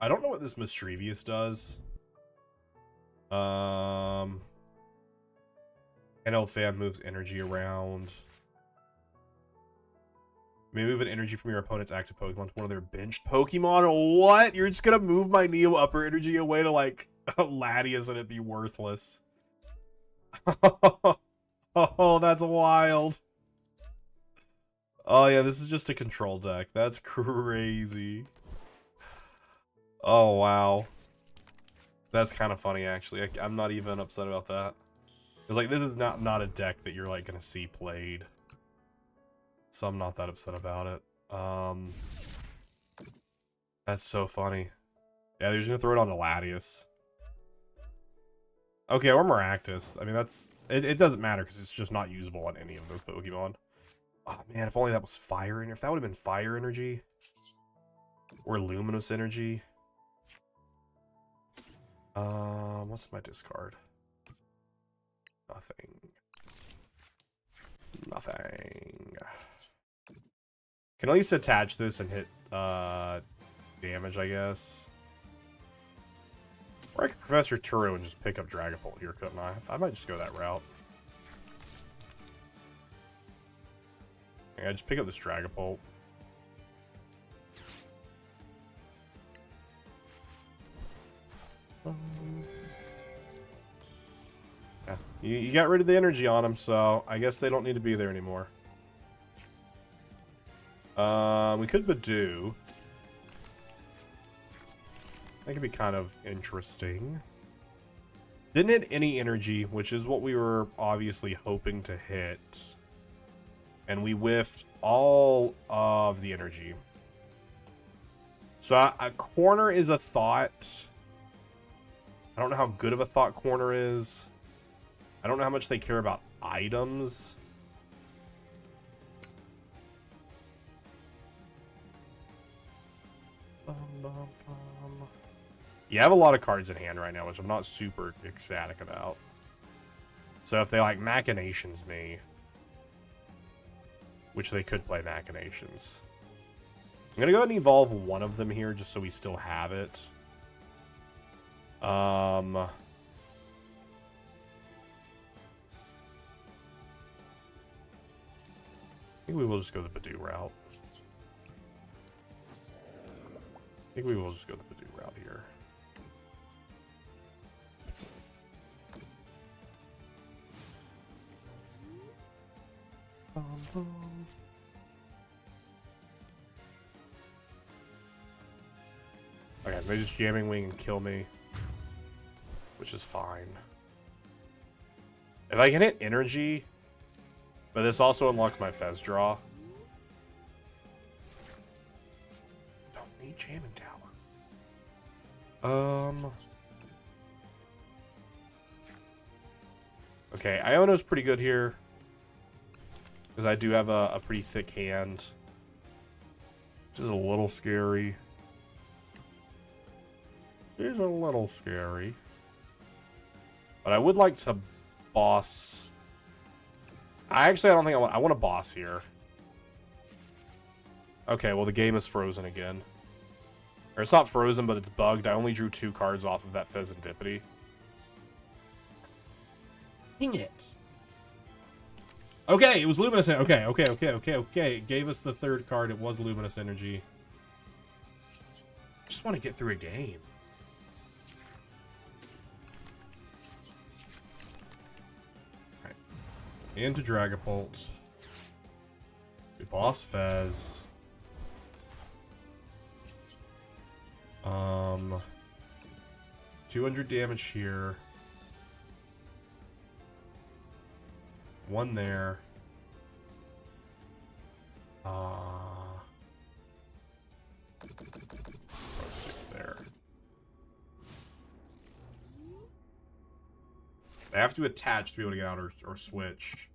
I don't know what this Mischievous does. Handheld fan moves energy around. You may move an energy from your opponent's active Pokemon to one of their benched Pokemon. What? You're just gonna move my Neo upper energy away to like Latias and it'd be worthless. Oh, that's wild. Oh yeah, this is just a control deck. That's crazy. Oh wow. That's kind of funny, actually. I'm not even upset about that. Because, like, this is not a deck that you're, like, going to see played. So I'm not that upset about it. That's so funny. Yeah, they're just going to throw it on the Latias. Okay, or Maractus. I mean, that's... It doesn't matter, because it's just not usable on any of those Pokemon. Oh, man, if only that was Fire Energy. If that would have been Fire Energy. Or Luminous Energy. What's my discard? Nothing. Nothing. Can at least attach this and hit damage, I guess. Or I could Professor Turo and just pick up Dragapult here, couldn't I? I might just go that route. Yeah, just pick up this Dragapult. Yeah, you got rid of the energy on them, so I guess they don't need to be there anymore. We could Badoo. That could be kind of interesting. Didn't hit any energy, which is what we were obviously hoping to hit. And we whiffed all of the energy. So a corner is a thought. I don't know how good of a thought corner is. I don't know how much they care about items. You have a lot of cards in hand right now, which I'm not super ecstatic about. So if they like Machinations me, which they could play Machinations, I'm gonna go ahead and evolve one of them here just so we still have it. I think we will just go the Badoo route. I think we will just go the Badoo route here. Okay, they just jamming wing and kill me, which is fine. If I can hit energy, but this also unlocks my Fez draw. Don't need jamming tower. Okay, Iono's pretty good here. Because I do have a pretty thick hand. Which is a little scary. It is a little scary. But I would like to boss. I don't think I want to boss here. Okay, well the game is frozen again. Or it's not frozen, but it's bugged. I only drew 2 cards off of that Pheasantipity. Dang it. Okay, it was Luminous. Okay. It gave us the 3rd card. It was Luminous Energy. Just want to get through a game. Alright. Into Dragapult. We boss Fez. 200 damage here. 1 there. 6 there. They have to attach to be able to get out or switch.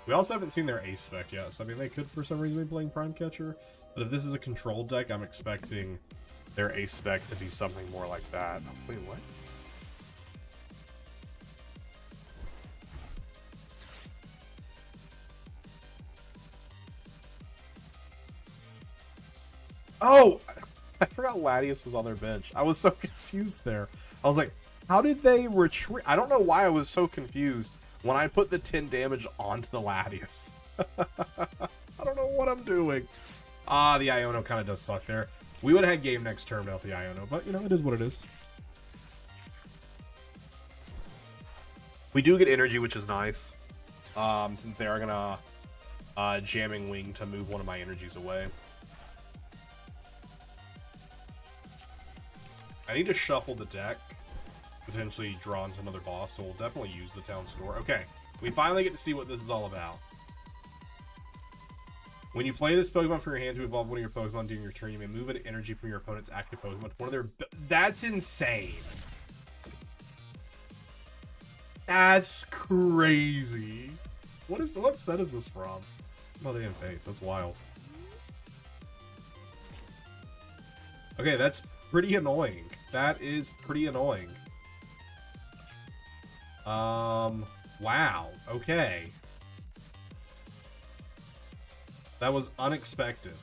We also haven't seen their ace spec yet, so I mean they could for some reason be playing Prime Catcher. But if this is a control deck, I'm expecting their ace spec to be something more like that. Oh, wait, what? Oh! I forgot Latias was on their bench. I was so confused there. I was like, how did they retreat? I don't know why I was so confused when I put the 10 damage onto the Latias. I don't know what I'm doing. The Iono kind of does suck there. We would have had game next turn without the Iono, but, you know, it is what it is. We do get energy, which is nice. Since they are going to jamming wing to move one of my energies away. I need to shuffle the deck, potentially draw into another boss, so we'll definitely use the town store. Okay, we finally get to see what this is all about. When you play this Pokemon from your hand to evolve one of your Pokemon during your turn, you may move an energy from your opponent's active Pokemon to one of their... That's insane! That's crazy! What set is this from? Mother Fates, that's wild. Okay, that's pretty annoying. That is pretty annoying. Wow. Okay. That was unexpected.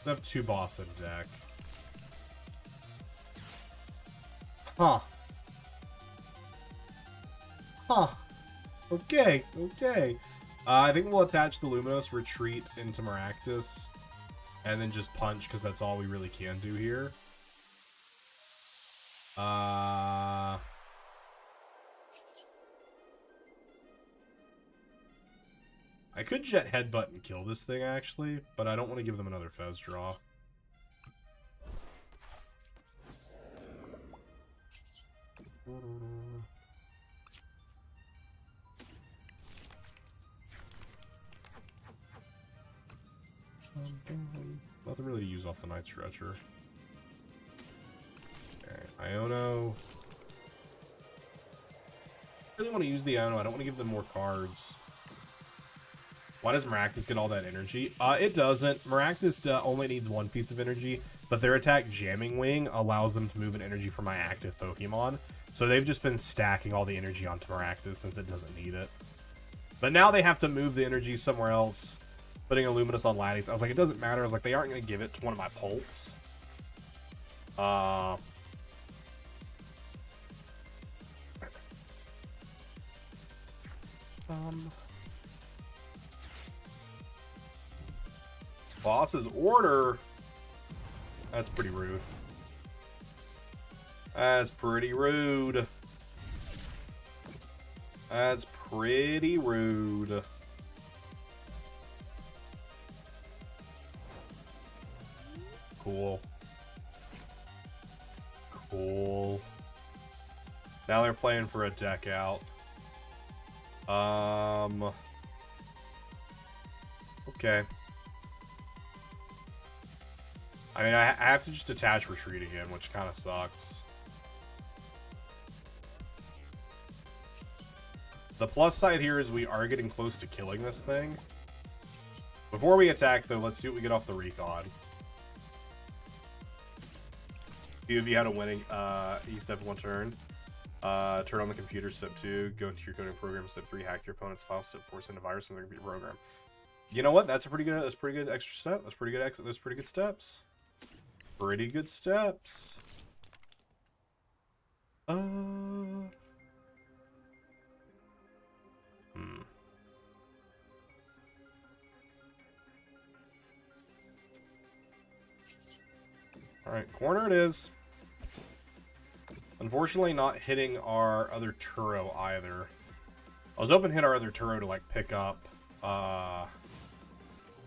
I have 2 boss in deck. Huh. Huh. Okay. Okay. I think we'll attach the Luminous, retreat into Maractus, and then just punch, because that's all we really can do here. I could Jet Headbutt and kill this thing, actually, but I don't want to give them another Fez draw. Nothing really to use off the Night Stretcher. Okay, Iono. I really want to use the Iono. I don't want to give them more cards. Why does Maractus get all that energy? It doesn't. Maractus only needs 1 piece of energy, but their attack Jamming Wing allows them to move an energy from my active Pokemon. So they've just been stacking all the energy onto Maractus since it doesn't need it. But now they have to move the energy somewhere else. Putting a Luminous on Latias. I was like, it doesn't matter. I was like, they aren't going to give it to one of my Pults. Boss's order. That's pretty rude. That's pretty rude. That's pretty rude. Cool. Cool. Now they're playing for a deck out. Okay. I mean, I have to just attach retreat again, which kind of sucks. The plus side here is we are getting close to killing this thing. Before we attack, though, let's see what we get off the recon. Few of you had a winning step 1 turn. Turn on the computer, step 2. Go into your coding program, step 3. Hack your opponent's file, step 4. Send a virus in their computer program. You know what? That's a pretty good. That's pretty good extra step. That's pretty good. Those pretty good steps. Pretty good steps. All right, corner it is. Unfortunately, not hitting our other Turo either. I was hoping to hit our other Turo to like pick up.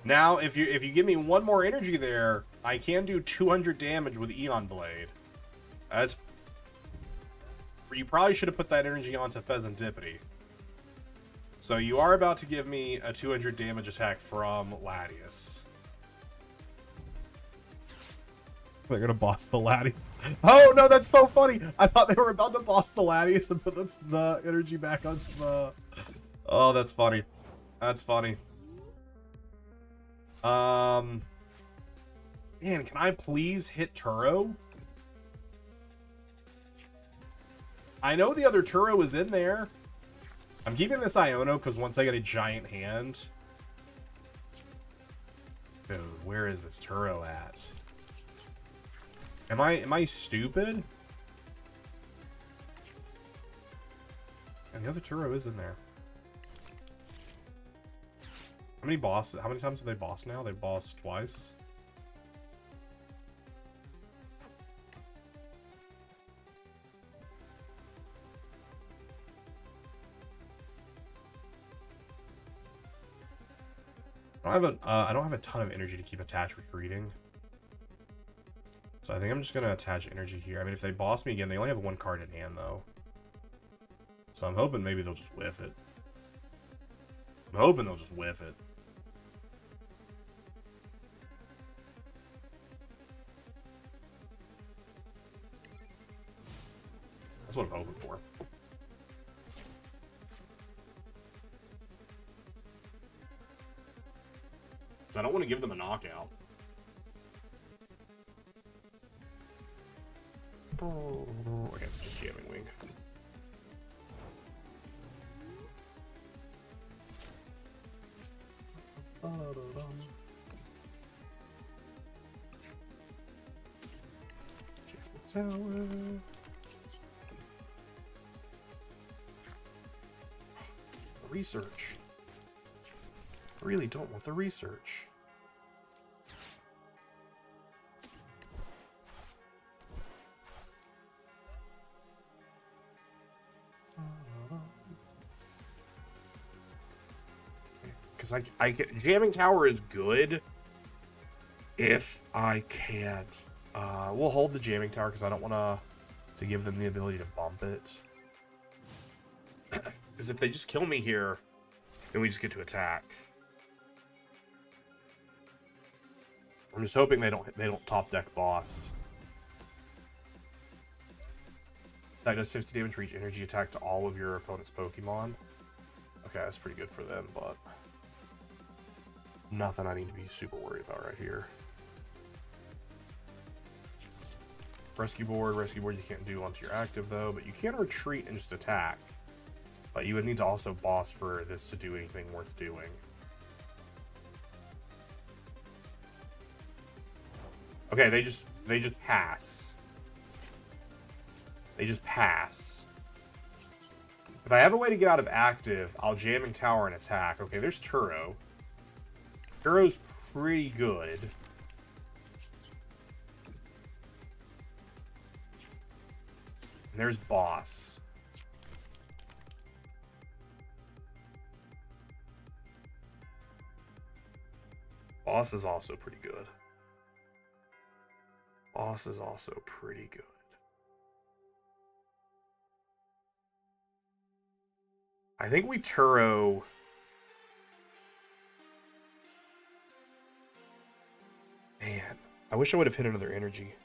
Now, if you give me one more energy there, I can do 200 damage with Eon Blade. That's... You probably should have put that energy onto Pheasantipity. So you are about to give me a 200 damage attack from Latias. They're gonna boss the Latias. Oh no, that's so funny! I thought they were about to boss the Latias and put the energy back on the... Oh, that's funny. That's funny. Man, can I please hit Turo? I know the other Turo is in there. I'm keeping this Iono because once I get a giant hand... Dude, where is this Turo at? Am I stupid? And the other Turo is in there. How many times have they bossed now? They've bossed twice. I don't have a ton of energy to keep attached retreating. So I think I'm just gonna attach energy here. I mean, if they boss me again, they only have one card in hand though. So I'm hoping maybe they'll just whiff it. I'm hoping they'll just whiff it. That's what I'm hoping for. I don't want to give them a knockout. Okay, just jamming wing. Tower. Research. I really don't want the research. Because I get jamming tower is good if I can't. We'll hold the jamming tower because I don't want to give them the ability to bump it. Because if they just kill me here, then we just get to attack. I'm just hoping they don't top deck boss. That does 50 damage for each energy attack to all of your opponent's Pokemon. Okay, that's pretty good for them, but nothing I need to be super worried about right here. Rescue board you can't do onto your active though, but you can retreat and just attack. But you would need to also boss for this to do anything worth doing. Okay, they just pass. They just pass. If I have a way to get out of active, I'll jamming tower and attack. Okay, there's Turo. Turo's pretty good. And there's boss. Boss is also pretty good. Boss is also pretty good. I think we Turo. Man, I wish I would have hit another energy.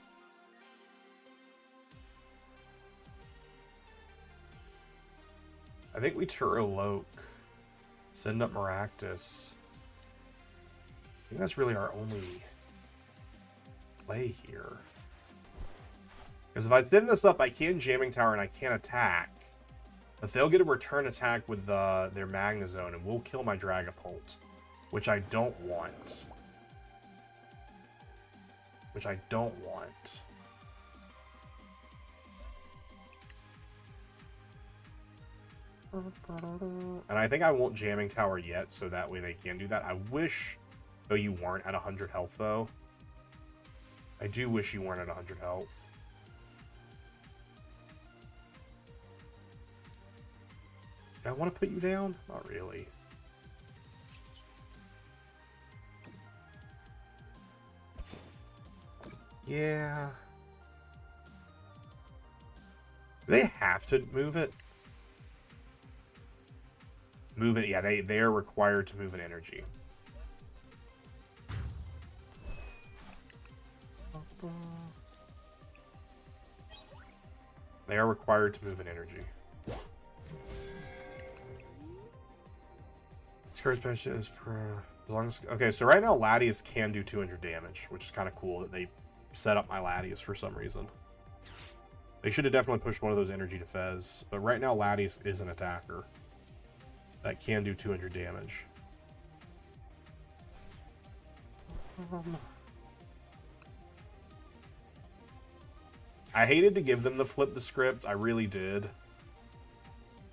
I think we Turo Loke. Send up Maractus. I think that's really our only play here. Because if I send this up, I can Jamming Tower and I can attack. But they'll get a return attack with their Magnezone, and we'll kill my Dragapult. Which I don't want. Which I don't want. And I think I won't Jamming Tower yet, so that way they can do that. I wish, though, you weren't at 100 health, though. I do wish you weren't at 100 health. Do I want to put you down? Not really. Yeah. Do they have to move it? Move it, yeah, they are required to move an energy. They are required to move an energy. Scar's best is as long as okay. So right now Latias can do 200 damage, which is kind of cool that they set up my Latias for some reason. They should have definitely pushed one of those energy to Fez, but right now Latias is an attacker that can do 200 damage. I hated to give them the flip the script. I really did.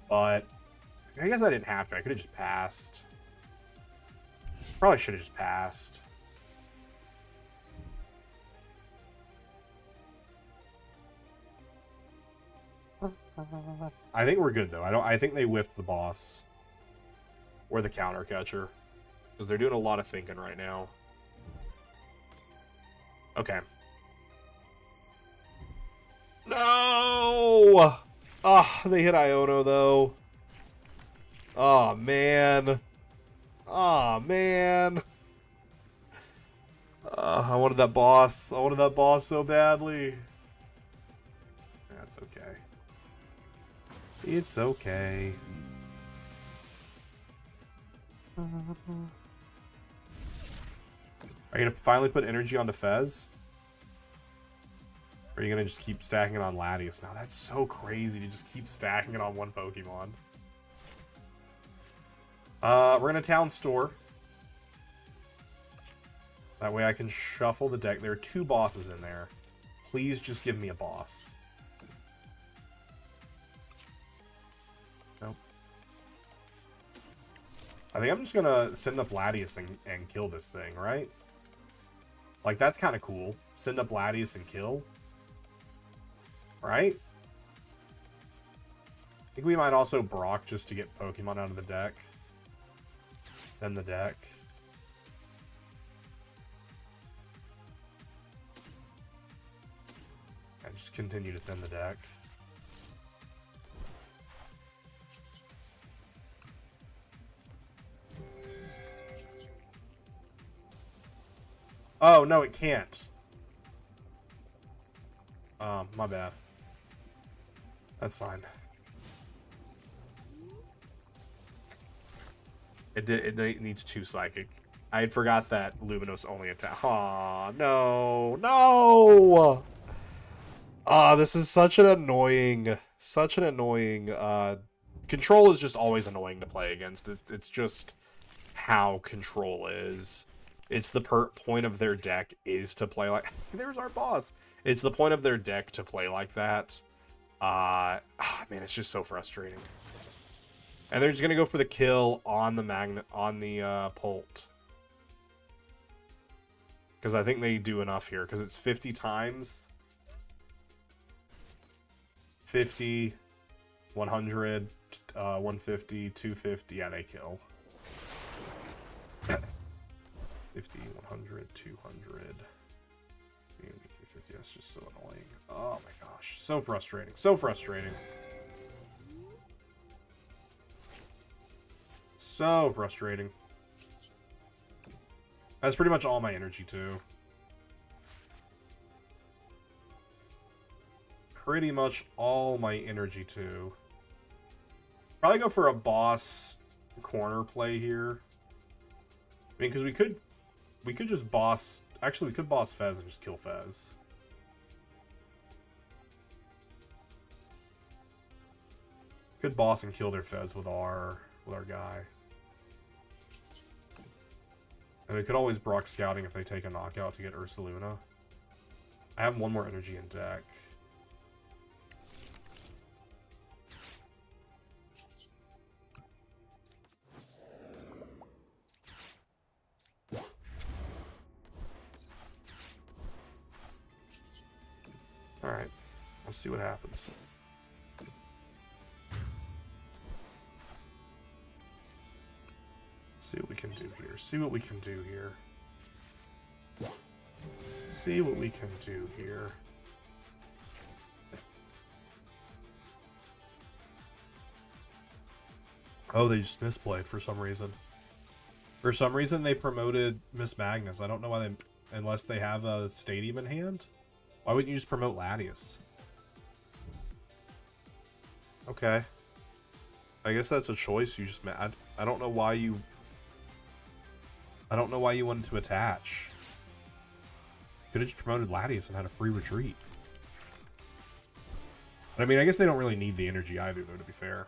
But I guess I didn't have to. I could have just passed. Probably should have just passed. I think we're good though. I think they whiffed the boss. Or the counter catcher. Because they're doing a lot of thinking right now. Okay. No! Ah, they hit Iono though. Oh man. Oh man. I wanted that boss. I wanted that boss so badly. That's okay. It's okay. Are you gonna finally put energy onto Fez? Or are you gonna just keep stacking it on Latias? Now that's so crazy to just keep stacking it on one Pokemon. We're gonna Town Store. That way I can shuffle the deck. There are 2 bosses in there. Please just give me a boss. Nope. I think I'm just gonna send up Latias and kill this thing, right? Like, that's kind of cool. Send up Latias and kill. Right? I think we might also Brock just to get Pokemon out of the deck. Then the deck. And just continue to thin the deck. Oh, no, it can't. My bad. That's fine. It needs 2 Psychic. I had forgot that Luminous only attack. Aw, no, no! This is such an annoying, Control is just always annoying to play against. It's just how Control is. It's the point of their deck is to play like... There's our boss! It's the point of their deck to play like that. Man, it's just so frustrating. And they're just gonna go for the kill on the Pult. Because I think they do enough here, because it's 50 times. 50, 100, 150, 250. Yeah, they kill. 50, 100, 200, 300, 50. That's just so annoying. Oh my gosh. So frustrating. So frustrating. So frustrating. That's pretty much all my energy, too. Pretty much all my energy, too. Probably go for a boss corner play here. I mean, because we could just boss... Actually, we could boss Fez and just kill Fez. Could boss and kill their Fez with our guy. And we could always Brock Scouting if they take a knockout to get Ursaluna. I have one more energy in deck. Alright. Let's see what happens. See what we can do here. See what we can do here. See what we can do here. Oh, they just misplayed for some reason. For some reason, they promoted Miss Magnus. I don't know why they... Unless they have a Stadium in hand? Why wouldn't you just promote Latias? Okay. I guess that's a choice you just made. I don't know why you... I don't know why you wanted to attach. Could have just promoted Latias and had a free retreat. But I mean, I guess they don't really need the energy either, though, to be fair.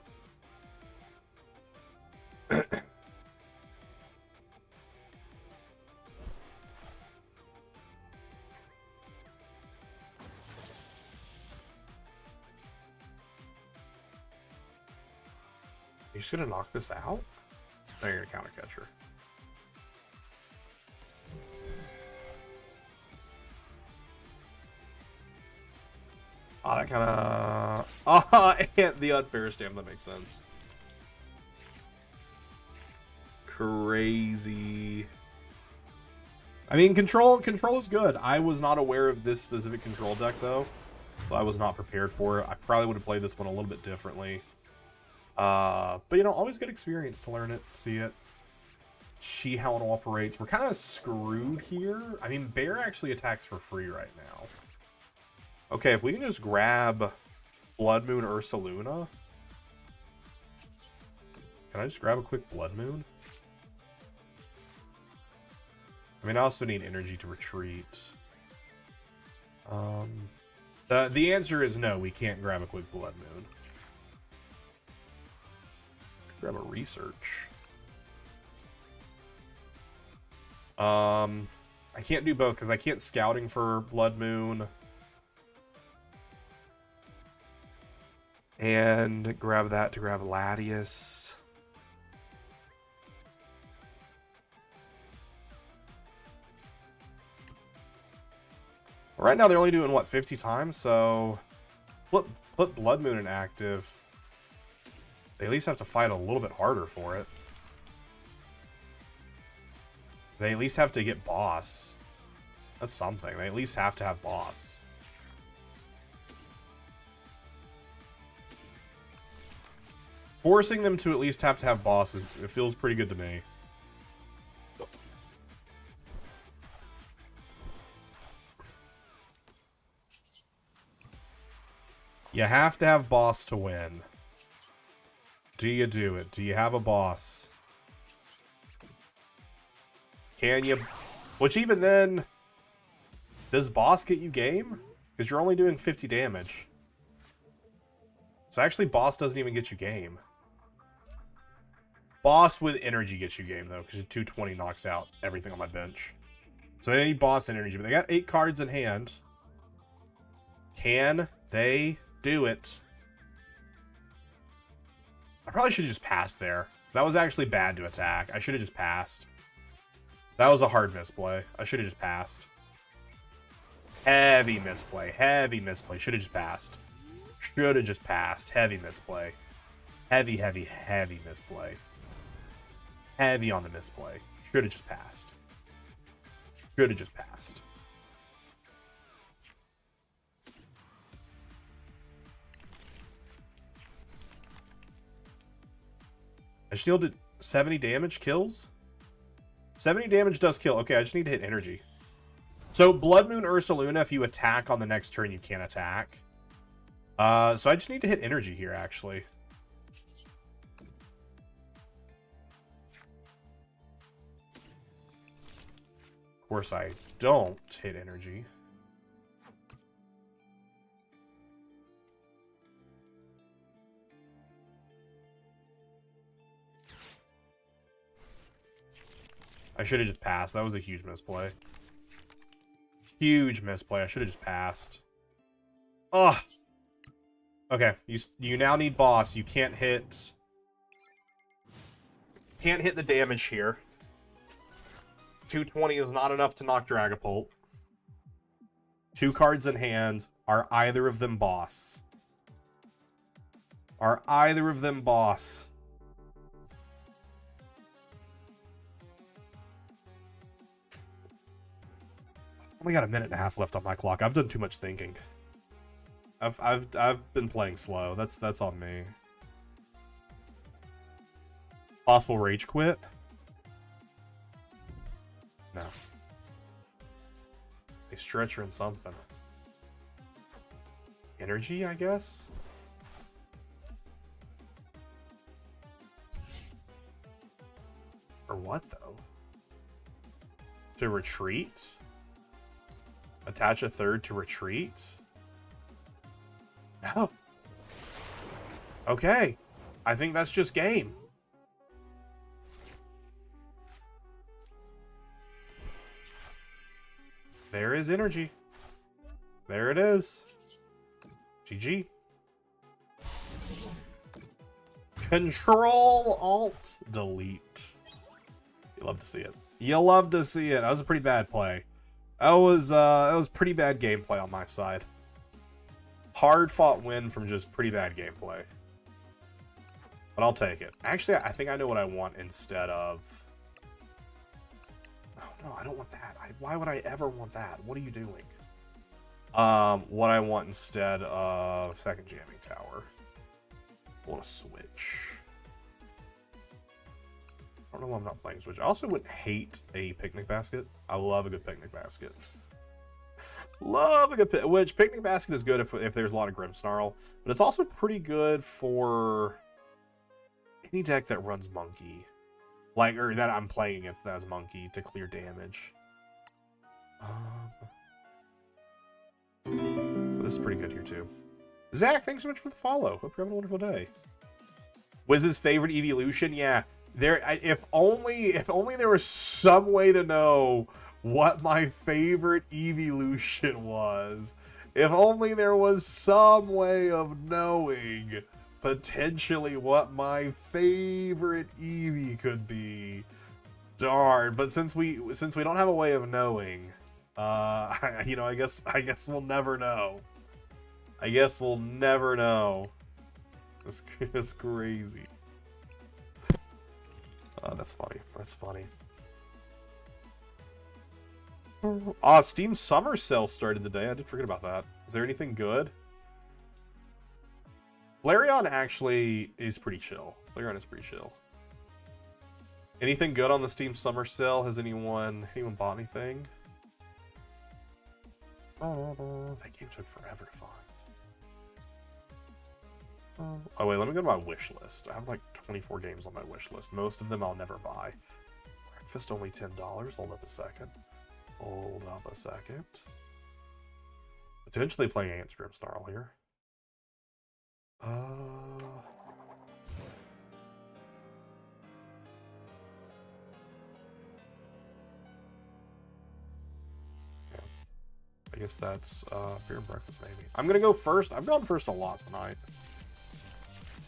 You just gonna knock this out? No, you're gonna counter catcher. Oh, that kind of... Oh, and the unfair stamp, that makes sense. Crazy. I mean, control is good. I was not aware of this specific control deck, though. So I was not prepared for it. I probably would have played this one a little bit differently. But, you know, always good experience to learn it, see it, see how it operates. We're kind of screwed here. I mean, Bear actually attacks for free right now. Okay, if we can just grab Blood Moon Ursaluna. Can I just grab a quick Blood Moon? I mean, I also need energy to retreat. The answer is no, we can't grab a quick Blood Moon. Grab a research. I can't do both because I can't scouting for Blood Moon. And grab that to grab Latias. Right now they're only doing, what, 50 times? So put Blood Moon in active. They at least have to fight a little bit harder for it. They at least have to get boss. That's something. They at least have to have boss. Forcing them to at least have to have bosses, it feels pretty good to me. You have to have boss to win. Do you do it? Do you have a boss? Can you? Which even then, does boss get you game? Because you're only doing 50 damage. So actually boss doesn't even get you game. Boss with energy gets you game, though, because 220 knocks out everything on my bench. So they need boss and energy, but they got 8 cards in hand. Can they do it? I probably should have just passed there. That was actually bad to attack. I should have just passed. That was a hard misplay. I should have just passed. Heavy misplay. Heavy misplay. Should have just passed. Should have just passed. Heavy misplay. Heavy, heavy, heavy misplay. Heavy on the misplay. Should have just passed. Should have just passed. shielded 70 damage kills. 70 damage does kill. Okay, I just need to hit energy. So Blood Moon Ursaluna, if you attack on the next turn, you can't attack. So I just need to hit energy here, actually. Of course, I don't hit energy. I should have just passed. That was a huge misplay. Huge misplay. I should have just passed. Ugh. Okay, you now need boss. You can't hit the damage here. 220 is not enough to knock Dragapult. 2 cards in hand. Are either of them boss? Are either of them boss? Only got a minute and a half left on my clock. I've done too much thinking. I've been playing slow. That's on me. Possible rage quit? No. A stretcher and something. Energy, I guess? Or what, though? To retreat? Attach a third to retreat? No. Okay. I think that's just game. There is energy. There it is. GG. Control Alt Delete. You love to see it. You love to see it. That was a pretty bad play. That was pretty bad gameplay on my side. Hard fought win from just pretty bad gameplay. But I'll take it. Actually, I think I know what I want instead of... Oh, no, I don't want that. Why would I ever want that? What are you doing? What I want instead of second jamming tower. I want to switch. I don't know why I'm not playing Switch. I also would hate a picnic basket. I love a good picnic basket. Love a good which picnic basket is good if there's a lot of Grimmsnarl, but it's also pretty good for any deck that runs Monkey, or that I'm playing against that has Monkey to clear damage. This is pretty good here too. Zach, thanks so much for the follow. Hope you're having a wonderful day. Wiz's favorite evolution? Yeah. If only there was some way to know what my favorite evolution was. If only there was some way of knowing potentially what my favorite Eevee could be. Darn, but since we don't have a way of knowing, I guess we'll never know. I guess we'll never know. It's crazy. That's funny. That's funny. Steam Summer Sale started today. I did forget about that. Is there anything good? Flareon actually is pretty chill. Flareon is pretty chill. Anything good on the Steam Summer Sale? Has anyone bought anything? That game took forever to find. Oh wait, let me go to my wish list. I have like 24 games on my wish list. Most of them I'll never buy. Breakfast only $10. Hold up a second. Hold up a second. Potentially playing Ant Grimmsnarl here. Yeah. I guess that's beer and breakfast maybe. I'm gonna go first. I've gone first a lot tonight.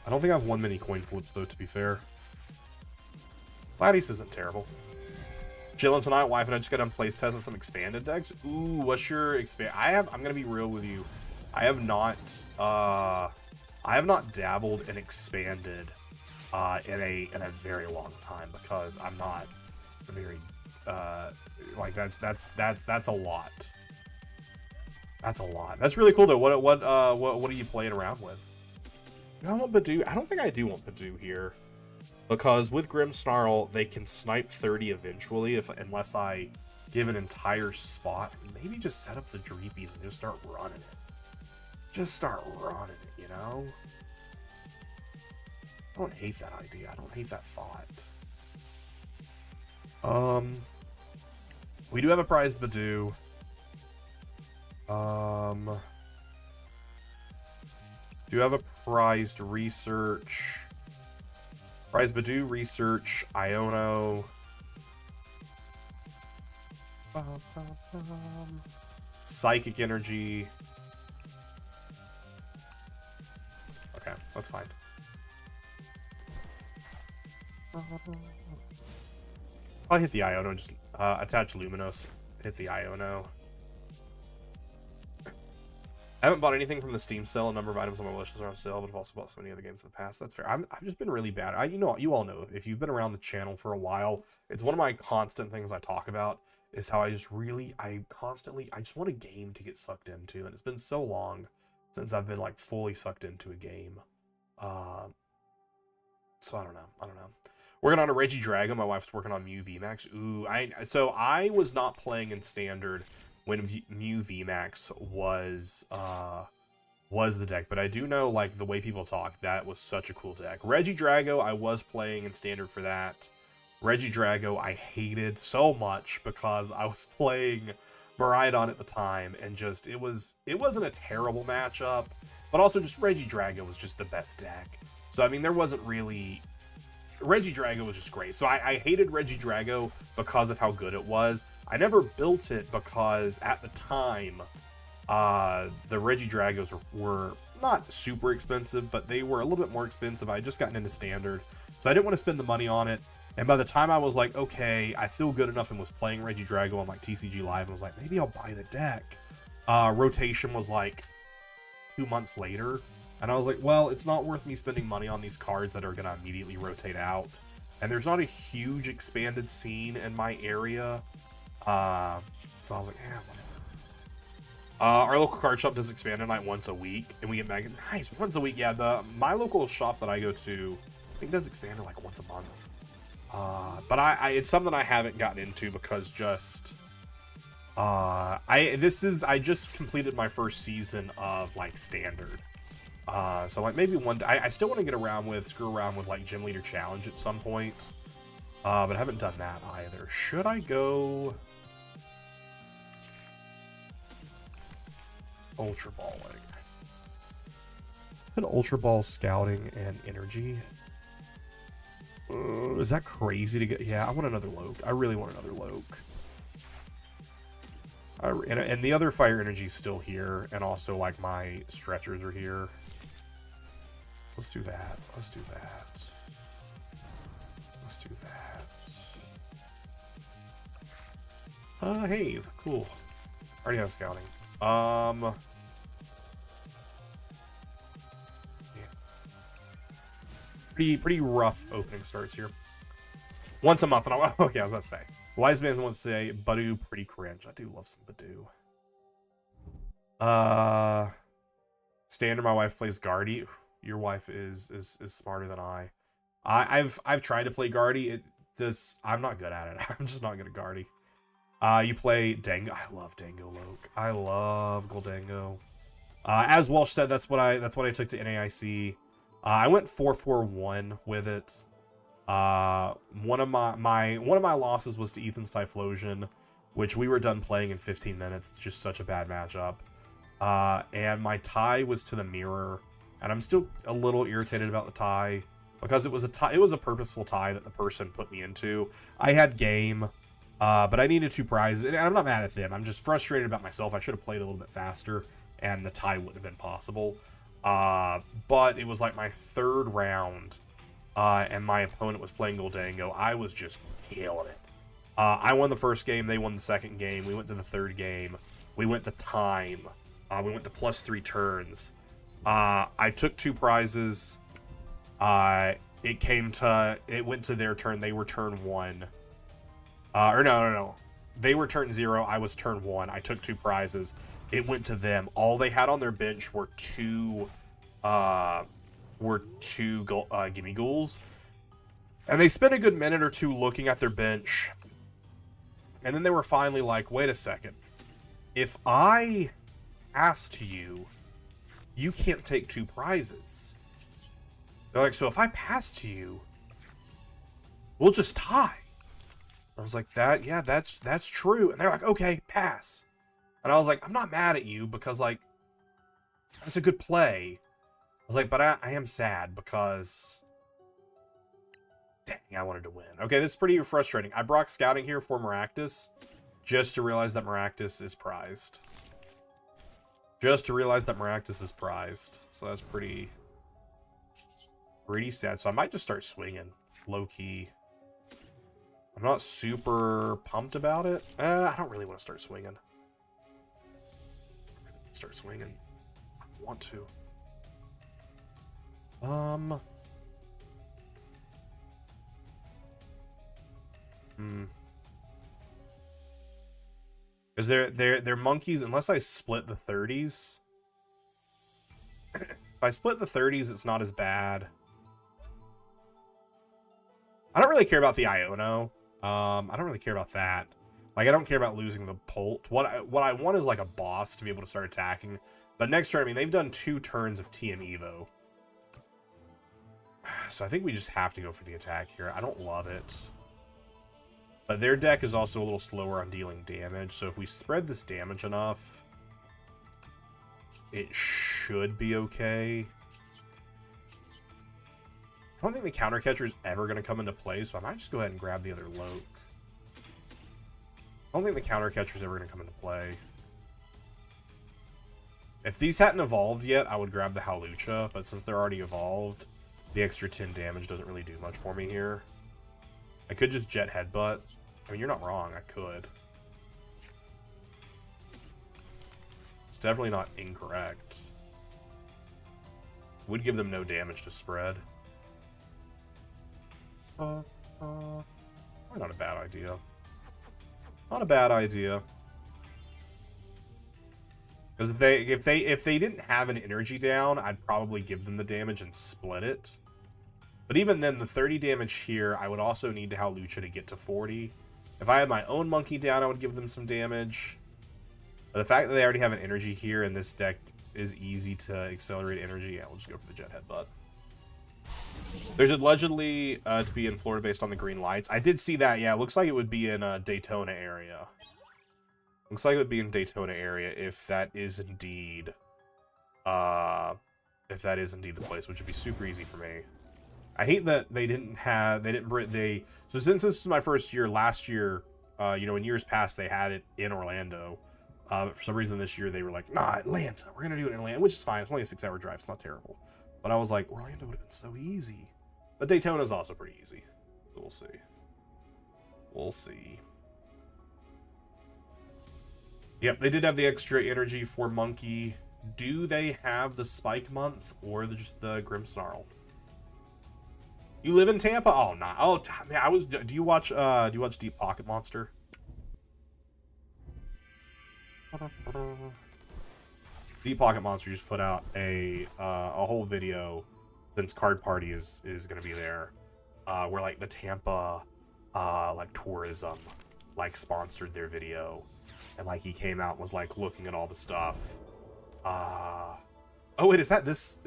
I don't think I've won many coin flips though, to be fair. Gladius isn't terrible. Chilling tonight, wife and I just got done place testing some expanded decks. Ooh, what's your expand? I'm gonna be real with you. I have not dabbled in expanded in a very long time because I'm not very like that's a lot. That's a lot. That's really cool though. What are you playing around with? I don't want Badoo. I don't think I do want Badoo here. Because with Grimmsnarl, they can snipe 30 eventually unless I give an entire spot. Maybe just set up the Dreepies and just start running it. Just start running it, you know? I don't hate that idea. I don't hate that thought. We do have a prized Badoo. Do have a prized research. Prized Badoo, research, Iono. Psychic energy. Okay, that's fine. I'll hit the Iono, just attach Luminos, hit the Iono. I haven't bought anything from the Steam sale. A number of items on my wish list are on sale, but I've also bought so many other games in the past. That's fair. I've just been really bad. You all know, if you've been around the channel for a while, it's one of my constant things I talk about is how I just want a game to get sucked into, and it's been so long since I've been like fully sucked into a game. So I don't know. Working on a Regidrago. My wife's working on Mew VMAX. Ooh, so I was not playing in standard when Mew VMAX was the deck, but I do know, like, the way people talk, that was such a cool deck. Regidrago, I was playing in standard for that. Regidrago, I hated so much because I was playing Miraidon at the time, and just it wasn't a terrible matchup, but also just Regidrago was just the best deck. So I mean, there wasn't really. Regidrago was just great. So I hated Regidrago because of how good it was. I never built it because at the time, the Regidragos were not super expensive, but they were a little bit more expensive. I had just gotten into standard, so I didn't want to spend the money on it. And by the time I was like, okay, I feel good enough, and was playing Regidrago on like TCG Live, and was like, maybe I'll buy the deck. Rotation was like 2 months later. And I was like, well, it's not worth me spending money on these cards that are going to immediately rotate out. And there's not a huge expanded scene in my area. So I was like, whatever. Our local card shop does expanded night once a week. And we get mega. Nice, once a week. Yeah, my local shop that I go to, I think does expanded like once a month. But it's something I haven't gotten into because just... I just completed my first season of like standard. So like maybe one day, I still want to screw around with like Gym Leader Challenge at some point, but I haven't done that either. Should I go Ultra Balling? An Ultra Ball Scouting and Energy. Is that crazy to get? Yeah, I want another Loke. I really want another Loke. And the other Fire Energy is still here, and also like my Stretchers are here. Let's do that. Let's do that. Let's do that. Hey, cool. Already have scouting. Yeah. Pretty rough opening starts here. Once a month, and okay, I was about to say. Wise Man wants to say Badoo pretty cringe. I do love some Badoo. Standard, my wife plays Guardy. Your wife is smarter than I. I've tried to play Guardy. I'm not good at it. I'm just not good at Guardy. You play Dango. I love Dango Loke. I love Goldango. As Walsh said, that's what I took to NAIC. I went 4-4-1 with it. One of my losses was to Ethan's Typhlosion, which we were done playing in 15 minutes. It's just such a bad matchup. And my tie was to the Mirror. And I'm still a little irritated about the tie because it was a purposeful tie that the person put me into. I had game, but I needed 2 prizes, and I'm not mad at them. I'm just frustrated about myself. I should have played a little bit faster, and the tie wouldn't have been possible. But it was like my 3rd round, and my opponent was playing Goldango. I was just killing it. I won the first game. They won the second game. We went to the 3rd game. We went to time. We went to +3 turns. I took 2 prizes. It went to their turn. They were turn 1. Or no. They were turn 0. I was turn 1. I took 2 prizes. It went to them. All they had on their bench were two Gimme Ghouls. And they spent a good minute or two looking at their bench. And then they were finally like, wait a second. If I pass to you, you can't take 2 prizes. They're like, so if I pass to you, we'll just tie. I was like, yeah, that's true. And they're like, okay, pass. And I was like, I'm not mad at you because, like, that's a good play. I was like, but I am sad because... Dang, I wanted to win. Okay, this is pretty frustrating. I brought scouting here for Maractus just to realize that Maractus is prized. Just to realize that Maractus is prized. So that's pretty sad. So I might just start swinging. Low-key. I'm not super pumped about it. I don't really want to start swinging. I want to. Because they're monkeys, unless I split the 30s. If I split the 30s, it's not as bad. I don't really care about the Iono. I don't really care about that. Like, I don't care about losing the Pult. What I want is, like, a boss to be able to start attacking. But next turn, I mean, they've done 2 turns of TM Evo. So I think we just have to go for the attack here. I don't love it. But their deck is also a little slower on dealing damage. So if we spread this damage enough, it should be okay. I don't think the counter catcher is ever going to come into play, so I might just go ahead and grab the other Loke. I don't think the counter catcher is ever going to come into play. If these hadn't evolved yet, I would grab the Hawlucha, but since they're already evolved, the extra 10 damage doesn't really do much for me here. I could just Jet Headbutt. I mean, you're not wrong, I could. It's definitely not incorrect. Would give them no damage to spread. Probably not a bad idea. Not a bad idea. Because if they didn't have an energy down, I'd probably give them the damage and split it. But even then, the 30 damage here, I would also need to Hawlucha to get to 40. If I had my own monkey down, I would give them some damage. But the fact that they already have an energy here and this deck is easy to accelerate energy, yeah, we'll just go for the Jet Headbutt. There's allegedly to be in Florida based on the green lights. I did see that, yeah. It looks like it would be in Daytona area. Looks like it would be in Daytona area if that is indeed the place, which would be super easy for me. I hate that so since this is my first year, last year, you know, in years past they had it in Orlando. But for some reason this year they were like, nah, Atlanta, we're gonna do it in Atlanta, which is fine. It's only a 6-hour drive, it's not terrible. But I was like, Orlando would have been so easy. But Daytona is also pretty easy. So we'll see. We'll see. Yep, they did have the extra energy for Monkey. Do they have the Spike Month or just the Grimmsnarl? You live in Tampa? Oh, nah. Oh, man, do you watch Deep Pocket Monster? Deep Pocket Monster just put out a whole video, since Card Party is gonna be there, where like the Tampa like tourism like sponsored their video, and like he came out and was like looking at all the stuff. Oh wait, is that this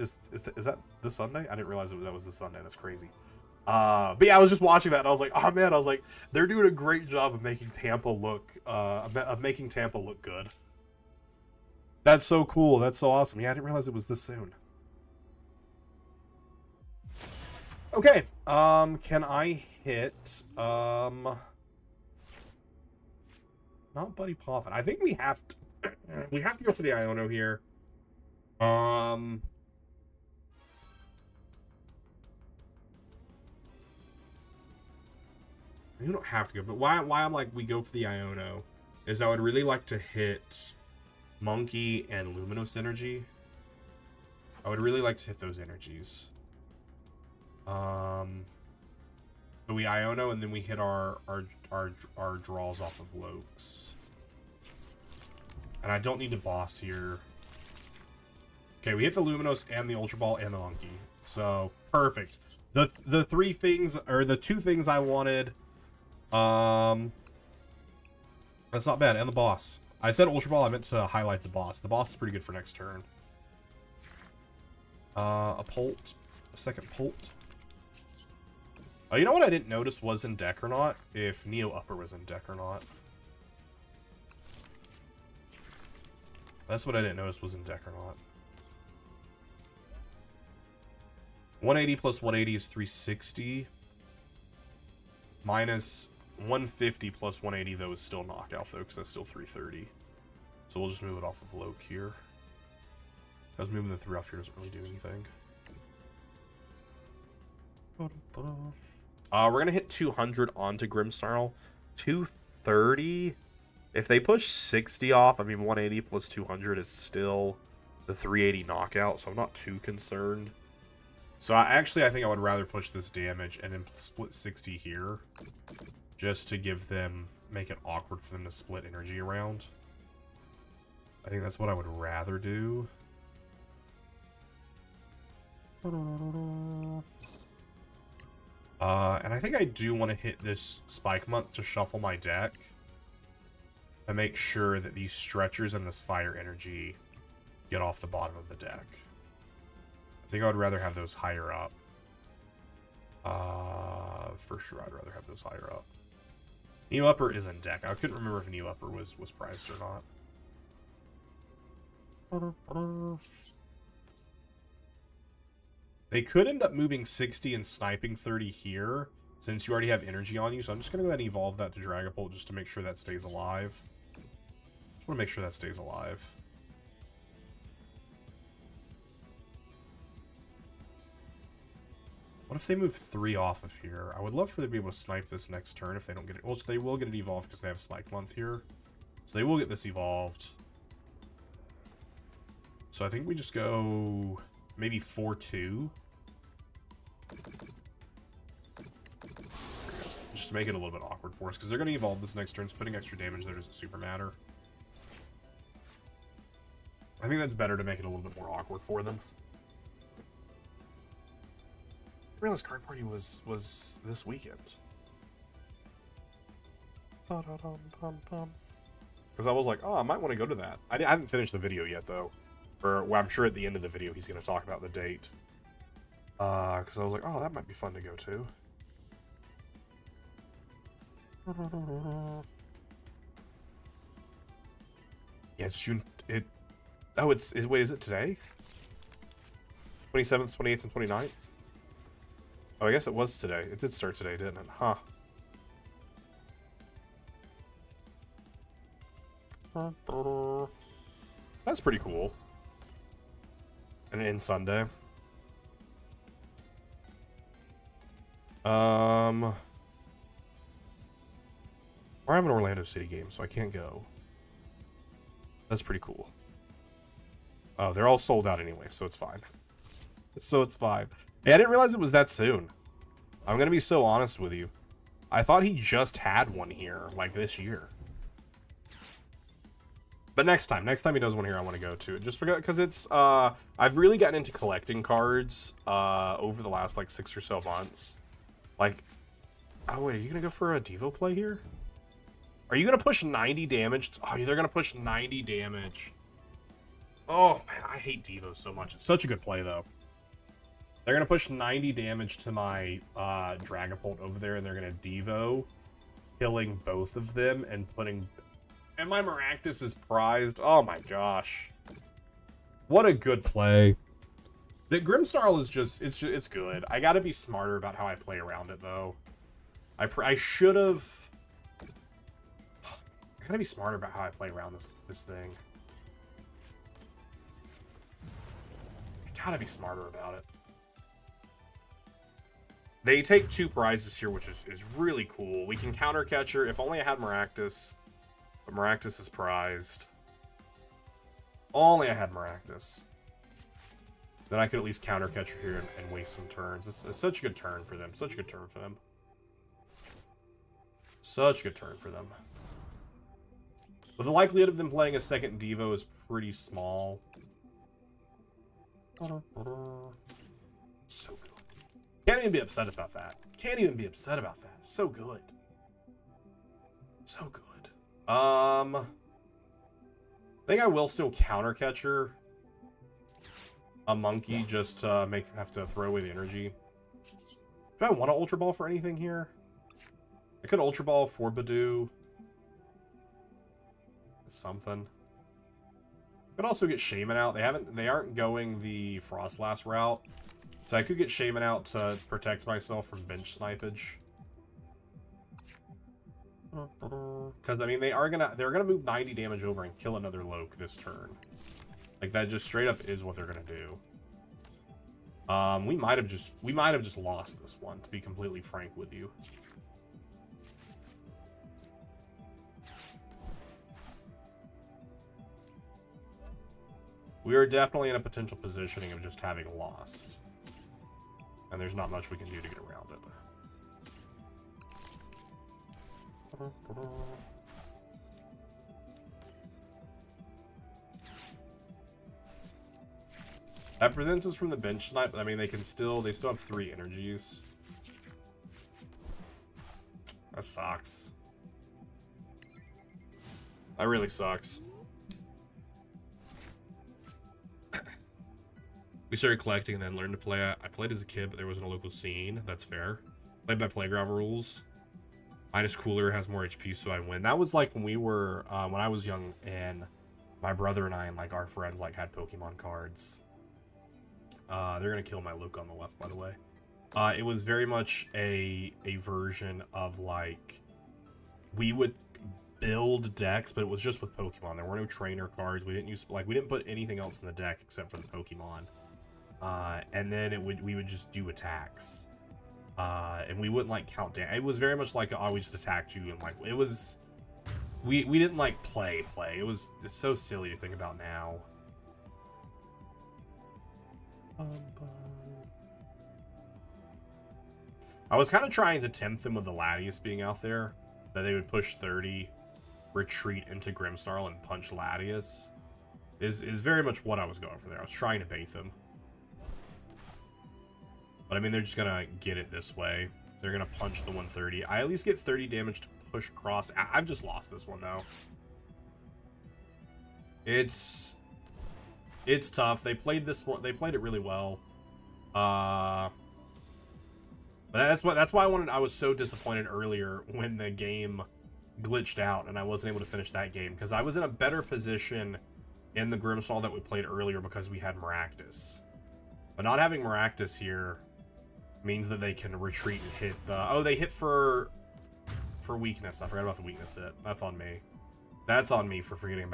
Sunday? I didn't realize that was this Sunday. That's crazy. But yeah, I was just watching that and I was like, oh man, I was like, they're doing a great job of making Tampa look good. That's so cool. That's so awesome. Yeah, I didn't realize it was this soon. Okay. Can I hit not Buddy Poffin? I think we have to go for the Iono here. You don't have to go, but why I'm like we go for the Iono is I would really like to hit Monkey and Luminous Energy. I would really like to hit those energies. So we Iono and then we hit our draws off of Lokes. And I don't need to boss here. Okay, we hit the Luminous and the Ultra Ball and the Monkey. So perfect. The three things, or the two things I wanted, that's not bad. And the boss. I said Ultra Ball, I meant to highlight the boss. The boss is pretty good for next turn. A Pult. A second Pult. Oh, you know what I didn't notice was in deck or not? If Neo Upper was in deck or not. That's what I didn't notice was in deck or not. 180 plus 180 is 360. Minus 150 plus 180, though, is still knockout, though, because that's still 330. So we'll just move it off of Loke here. Because moving the 3 off here doesn't really do anything. We're going to hit 200 onto Grimmsnarl. 230. If they push 60 off, I mean, 180 plus 200 is still the 380 knockout, so I'm not too concerned. So I think I would rather push this damage and then split 60 here. Just to give them, make it awkward for them to split energy around. I think that's what I would rather do. And I think I do want to hit this Spike Month to shuffle my deck. To make sure that these stretchers and this fire energy get off the bottom of the deck. I think I would rather have those higher up. For sure, I'd rather have those higher up. Neo Upper is in deck. I couldn't remember if Neo Upper was prized or not. They could end up moving 60 and sniping 30 here, since you already have energy on you. So I'm just going to go ahead and evolve that to Dragapult just to make sure that stays alive. Just want to make sure that stays alive. What if they move 3 off of here? I would love for them to be able to snipe this next turn if they don't get it. Well, they will get it evolved because they have Spike Month here. So they will get this evolved. So I think we just go maybe 4-2. Just to make it a little bit awkward for us, because they're going to evolve this next turn. So putting extra damage there doesn't super matter. I think that's better to make it a little bit more awkward for them. I realized Card Party was this weekend. Because I was like, oh, I might want to go to that. I haven't finished the video yet, though. Or, well, I'm sure at the end of the video he's going to talk about the date. Because I was like, oh, that might be fun to go to. Yeah, it's June. Oh, wait, is it today? 27th, 28th, and 29th? Oh, I guess it was today. It did start today, didn't it? Huh. That's pretty cool. And in Sunday. We're having an Orlando City game, so I can't go. That's pretty cool. Oh, they're all sold out anyway, so it's fine. So it's fine. Hey, I didn't realize it was that soon. I'm gonna be so honest with you. I thought he just had one here, like this year. But next time he does one here, I want to go to it. Just because it's, I've really gotten into collecting cards, over the last, like, 6 or so months. Like, oh wait, are you gonna go for a Devo play here? Are you gonna push 90 damage? Oh, they're gonna push 90 damage. Oh, man, I hate Devo so much. It's such a good play, though. They're going to push 90 damage to my Dragapult over there, and they're going to Devo, killing both of them, and putting... And my Maractus is prized. Oh, my gosh. What a good play. The Grimmsnarl is just... It's good. I got to be smarter about how I play around it, though. I should have... I got to be smarter about how I play around this thing. I got to be smarter about it. They take 2 prizes here, which is really cool. We can counter Catcher. If only I had Maractus. But Maractus is prized. Only I had Maractus. Then I could at least counter Catcher here and waste some turns. It's such a good turn for them. Such a good turn for them. Such a good turn for them. But the likelihood of them playing a second Devo is pretty small. So good. Can't even be upset about that. Can't even be upset about that. So good. So good. I think I will still counter catcher a monkey just to have to throw away the energy. Do I want to Ultra Ball for anything here? I could Ultra Ball for Badoo. Something. Could also get Shaman out. They aren't going the Frostlass route. So I could get Shaman out to protect myself from bench snipage. Because I mean they're gonna move 90 damage over and kill another Loke this turn. Like that just straight up is what they're gonna do. We might have just lost this one, to be completely frank with you. We are definitely in a potential positioning of just having lost. And there's not much we can do to get around it. That prevents us from the bench snipe. I mean, they still have 3 energies. That sucks. That really sucks. We started collecting and then learned to play. I played as a kid, but there wasn't a local scene. That's fair. Played by playground rules. Minus cooler has more HP, so I win. That was like when we were, when I was young, and my brother and I and like our friends like had Pokemon cards. They're gonna kill my Luke on the left, by the way. It was very much a version of like we would build decks, but it was just with Pokemon. There were no trainer cards. We didn't put anything else in the deck except for the Pokemon. And then we would just do attacks. And we wouldn't like count down. It was very much like we just attacked you, and like it was we didn't like play. It's so silly to think about now. I was kind of trying to tempt them with the Latias being out there, that they would push 30, retreat into Grimmsnarl and punch Latias. Is very much what I was going for there. I was trying to bait them. But I mean, they're just gonna get it this way. They're gonna punch the 130. I at least get 30 damage to push across. I've just lost this one though. It's tough. They played this one. They played it really well. But that's why I was so disappointed earlier when the game glitched out and I wasn't able to finish that game, because I was in a better position in the Grimmsnarl that we played earlier because we had Maractus. But not having Maractus here means that they can retreat and hit the... Oh, they hit for weakness. I forgot about the weakness hit. That's on me. That's on me for forgetting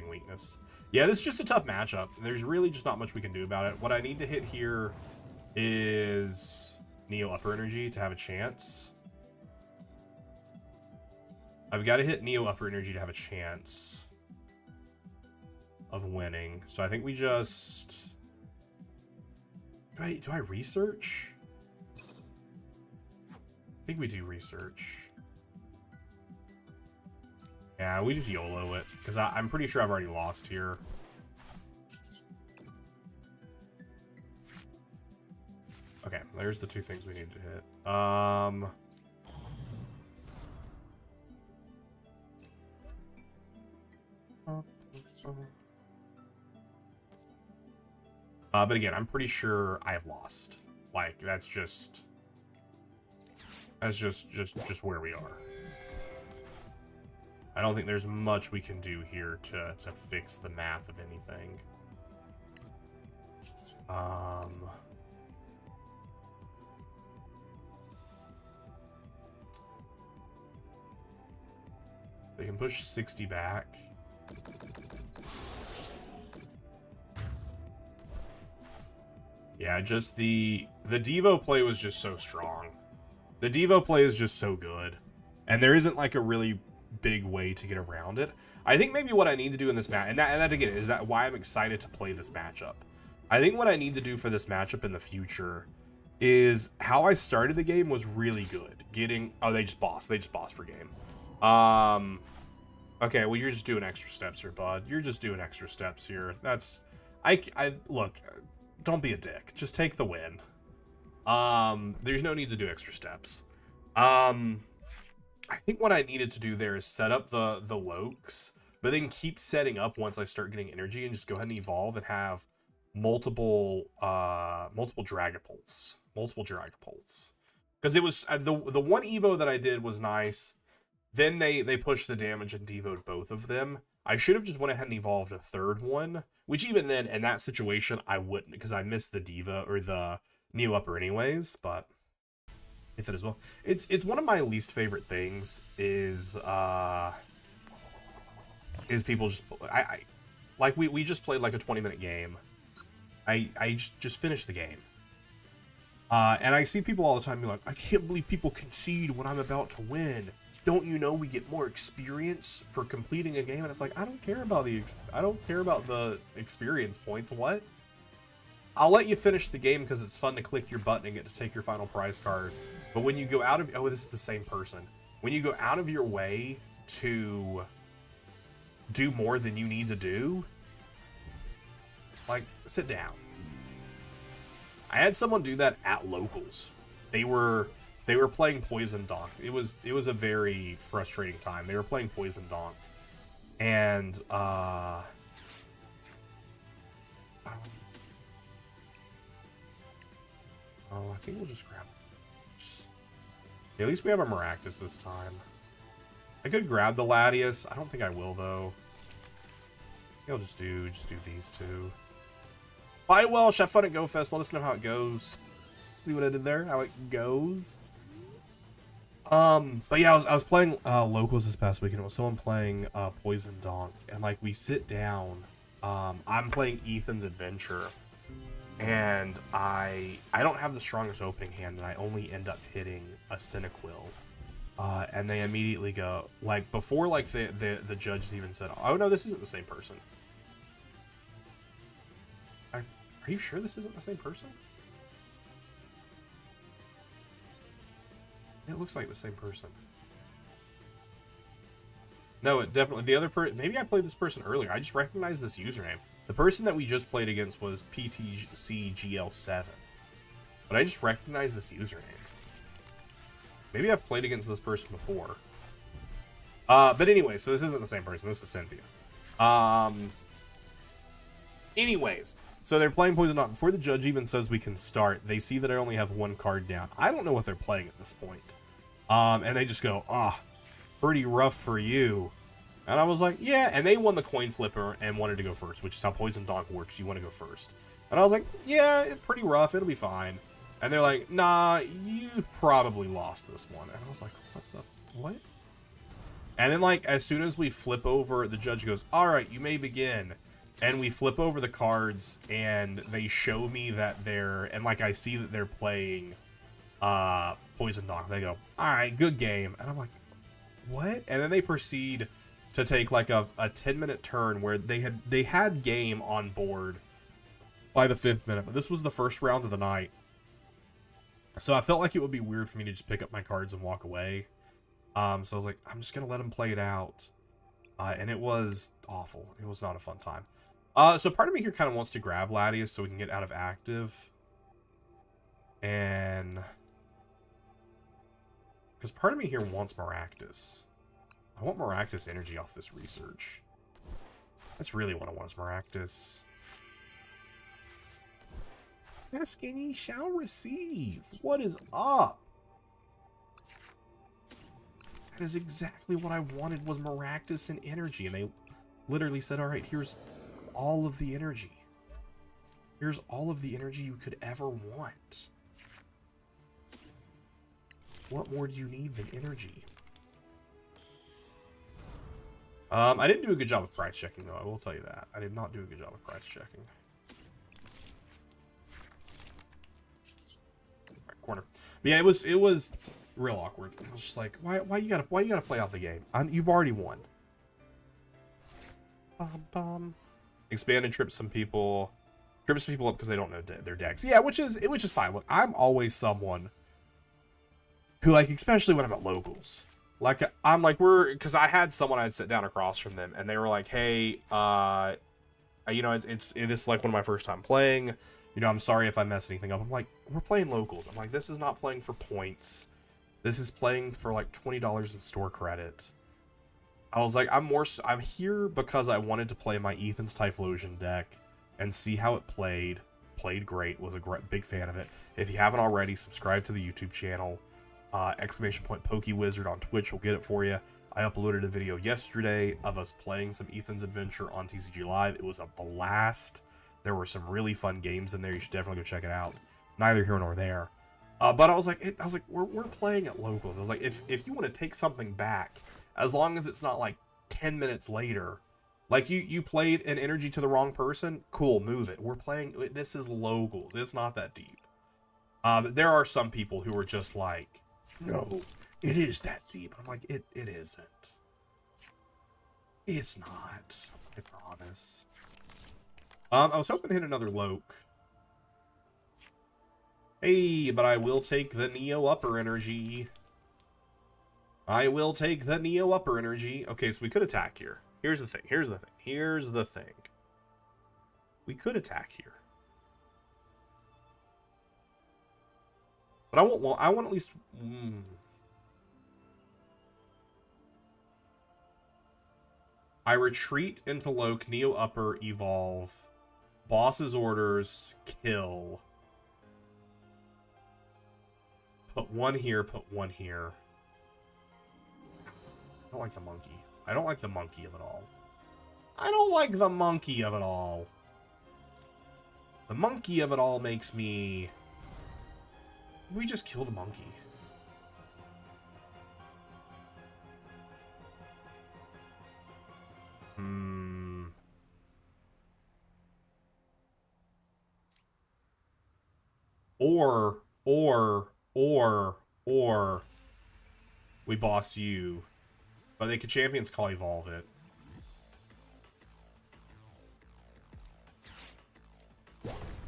weakness. Yeah, this is just a tough matchup. There's really just not much we can do about it. What I need to hit here is Neo Upper Energy to have a chance. I've got to hit Neo Upper Energy to have a chance of winning. So I think we just... Do I research? I think we do research. Yeah, we just YOLO it, because I'm pretty sure I've already lost here. Okay, there's the 2 things we need to hit. But again, I'm pretty sure I have lost. Like, that's just where we are. I don't think there's much we can do here to fix the math of anything. They can push 60 back. Yeah, just the Devo play was just so strong. The Devo play is just so good. And there isn't like a really big way to get around it. I think maybe what I need to do in this match, and that again is that why I'm excited to play this matchup. I think what I need to do for this matchup in the future is how I started the game was really good. They just bossed for game. Okay, well, you're just doing extra steps here, bud. You're just doing extra steps here. That's... I look, don't be a dick. Just take the win. There's no need to do extra steps. I think what I needed to do there is set up the Lokes, but then keep setting up once I start getting energy, and just go ahead and evolve and have multiple Dragapults. Because it was the one Evo that I did was nice. Then they pushed the damage and devoted both of them. I should have just went ahead and evolved a third one, which even then, in that situation, I wouldn't, because I missed the Diva or the Neo Upper anyways, but if it as well. It's one of my least favorite things is people just I like we just played like a 20-minute game. I just finished the game. And I see people all the time be like, I can't believe people concede when I'm about to win. Don't you know we get more experience for completing a game? And it's like, I don't care about the experience points. What? I'll let you finish the game because it's fun to click your button and get to take your final prize card. But when you go out of... Oh, this is the same person. When you go out of your way to do more than you need to do, like, sit down. I had someone do that at locals. They were playing Poison Donk. It was a very frustrating time. They were playing Poison Donk. And oh, I think we'll just grab... Yeah, at least we have a Maractus this time. I could grab the Latias. I don't think I will, though. I think I'll just do these two. Bye, Welsh. Have fun at GoFest. Let us know how it goes. See what I did there? How it goes. But yeah, I was playing locals this past weekend. It was someone playing Poison Donk, and like we sit down. I'm playing Ethan's Adventure, and I don't have the strongest opening hand, and I only end up hitting a Cyndaquil. And they immediately go, like, before like the judges even said, oh no, this isn't the same person. Are you sure this isn't the same person? It looks like the same person. No, it definitely... The other person... Maybe I played this person earlier. I just recognized this username. The person that we just played against was PTCGL7. But I just recognized this username. Maybe I've played against this person before. But anyway, so this isn't the same person. This is Cynthia. Anyways, so they're playing Poison Donk. Before the judge even says we can start, they see that I only have one card down. I don't know what they're playing at this point. And they just go, pretty rough for you. And I was like, yeah. And they won the coin flipper and wanted to go first, which is how Poison Donk works. You want to go first. And I was like, yeah, pretty rough. It'll be fine. And they're like, nah, you've probably lost this one. And I was like, what? And then, like, as soon as we flip over, the judge goes, all right, you may begin. And we flip over the cards, and they show me that and like, I see that they're playing Poison Donk. They go, all right, good game. And I'm like, what? And then they proceed to take like a 10-minute turn where they had game on board by the 5th minute, but this was the first round of the night. So I felt like it would be weird for me to just pick up my cards and walk away. So I was like, I'm just gonna let them play it out. And it was awful. It was not a fun time. So part of me here kind of wants to grab Latias so we can get out of active. And... because part of me here wants Maractus. I want Maractus energy off this research. That's really what I want is Maractus. Ask and ye shall receive. What is up? That is exactly what I wanted, was Maractus and energy. And they literally said, all right, here's all of the energy. Here's all of the energy you could ever want. What more do you need than energy? I didn't do a good job of price checking, though. I will tell you that. I did not do a good job of price checking. Right, corner. But yeah, it was real awkward. I was just like, why you gotta play out the game? You've already won. Expand and trip some people up because they don't know their decks. Yeah, which is fine. Look, I'm always someone who, like, especially when I'm at locals, like, I'm like, because I had someone I'd sit down across from them, and they were like, hey, you know, it is like one of my first time playing, you know, I'm sorry if I mess anything up. I'm like, we're playing locals. I'm like, this is not playing for points. This is playing for like $20 in store credit. I was like, I'm here because I wanted to play my Ethan's Typhlosion deck and see how it played. Played great, was a big fan of it. If you haven't already, subscribe to the YouTube channel. Exclamation point PokeWizard on Twitch will get it for you. I uploaded a video yesterday of us playing some Ethan's Adventure on TCG Live. It was a blast. There were some really fun games in there. You should definitely go check it out. Neither here nor there. But I was like, we're playing at locals. I was like, if you want to take something back, as long as it's not like 10 minutes later, like you played an energy to the wrong person, cool, move it. We're playing, this is locals. It's not that deep. There are some people who are just like, no, it is that deep. I'm like, it isn't. It's not. I promise. I was hoping to hit another Loke. Hey, but I will take the Neo Upper Energy. I will take the Neo Upper Energy. Okay, so we could attack here. Here's the thing. Here's the thing. We could attack here. But I want at least... I retreat into Loke, Neo Upper, Evolve. Boss's orders, kill. Put one here, put one here. I don't like the monkey. I don't like the monkey of it all. I don't like the monkey of it all. The monkey of it all makes me... We just kill the monkey. Or we boss you. But they could Champions Call Evolve it.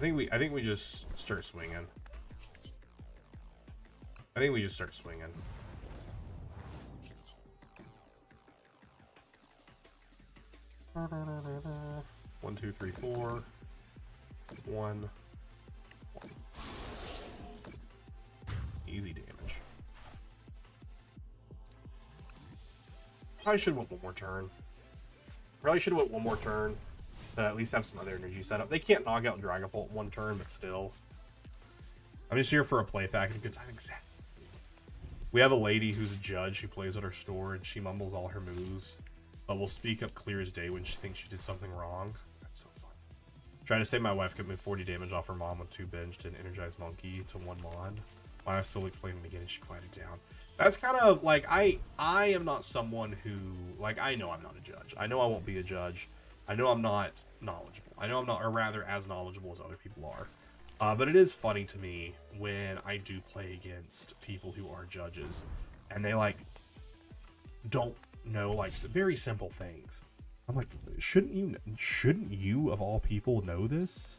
I think we just start swinging. I think we just start swinging. One, two, three, four. One. Easy damage. Probably should have went one more turn. Probably should have went one more turn to at least have some other energy set up. They can't knock out Dragapult in one turn, but still. I'm just here for a play pack at a good time. Exactly. We have a lady who's a judge who plays at our store, and she mumbles all her moves, but will speak up clear as day when she thinks she did something wrong. That's so fun. Trying to say my wife could move 40 damage off her mom with 2 binged and energized monkey to 1 mod. I was still explaining it again, and she quieted down. That's kind of like, I am not someone who, like, I know I'm not a judge. I know I won't be a judge. I know I'm not knowledgeable. I know I'm not, or rather, as knowledgeable as other people are. But it is funny to me when I do play against people who are judges, and they, like, don't know, like, very simple things. I'm like, shouldn't you, of all people, know this?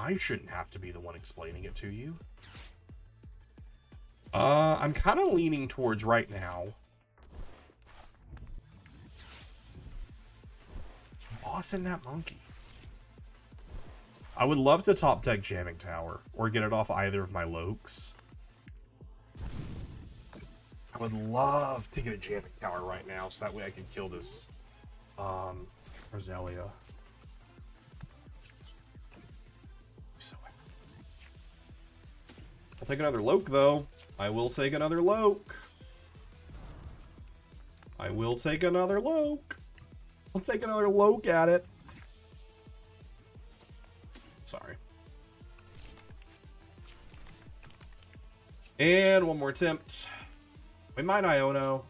I shouldn't have to be the one explaining it to you. I'm kind of leaning towards right now bossing that monkey. I would love to top deck Jamming Tower or get it off either of my Lokes. I would love to get a Jamming Tower right now so that way I can kill this Roselia. So I'll take another Loke though. I will take another Loke. I will take another Loke. I'll take another Loke at it. Sorry. And one more attempt. We might Iono.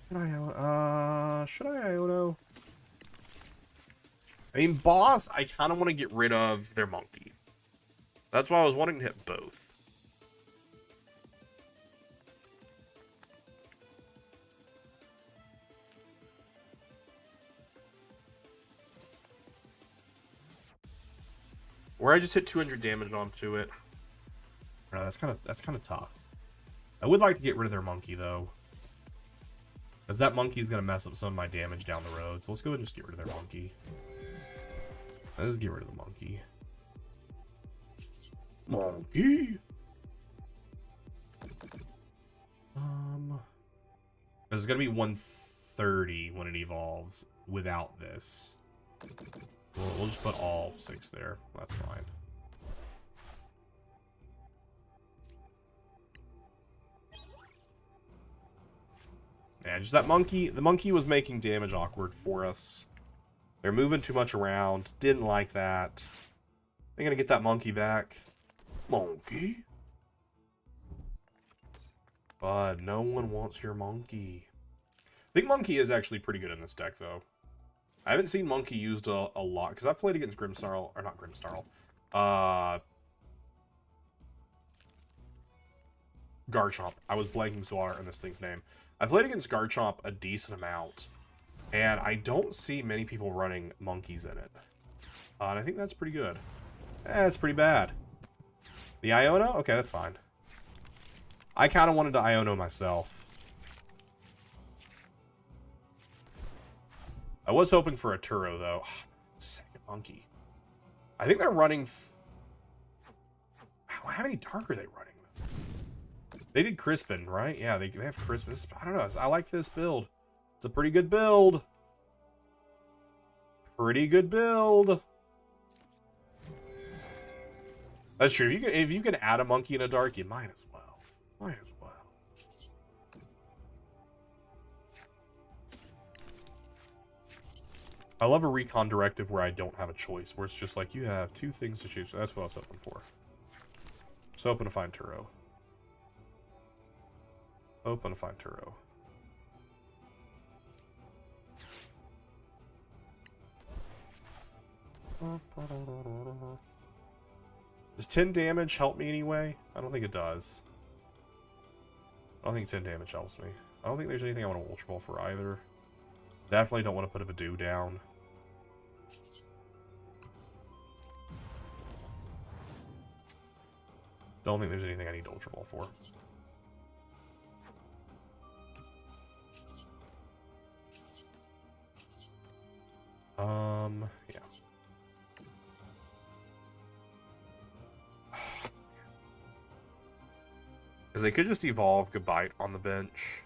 Should I Iono? I mean, boss, I kind of want to get rid of their monkey. That's why I was wanting to hit both. Where I just hit 200 damage onto it. No, that's kind of tough. I would like to get rid of their monkey though. Because that monkey is going to mess up some of my damage down the road. So let's go ahead and just get rid of their monkey. Let's get rid of the monkey. Monkey! This is going to be 130 when it evolves without this. We'll just put all 6 there. That's fine. Yeah, just that monkey. The monkey was making damage awkward for us. They're moving too much around. Didn't like that. They're going to get that monkey back. Monkey? But no one wants your monkey. I think monkey is actually pretty good in this deck, though. I haven't seen monkey used a lot, because I've played against Grimmsnarl, or not Grimmsnarl. Garchomp. I was blanking so hard on this thing's name. I played against Garchomp a decent amount, and I don't see many people running monkeys in it. And I think that's pretty good. That's pretty bad. The Iona? Okay, that's fine. I kind of wanted to Iona myself. I was hoping for a Turo, though. Second monkey. I think they're running... How many dark are they running? They did Crispin, right? Yeah, they have Crispin. I don't know. I like this build. It's a pretty good build. Pretty good build. That's true. If you can add a monkey in a dark, you might as well. Might as well. I love a recon directive where I don't have a choice, where it's just like you have 2 things to choose. So that's what I was hoping for. So open to find Turo. Open to find Turo. Does 10 damage help me anyway? I don't think it does. I don't think 10 damage helps me. I don't think there's anything I want to Ultra Ball for either. Definitely don't want to put a Badoo down. Don't think there's anything I need to Ultra Ball for. Yeah. Because they could just evolve Gabite on the bench.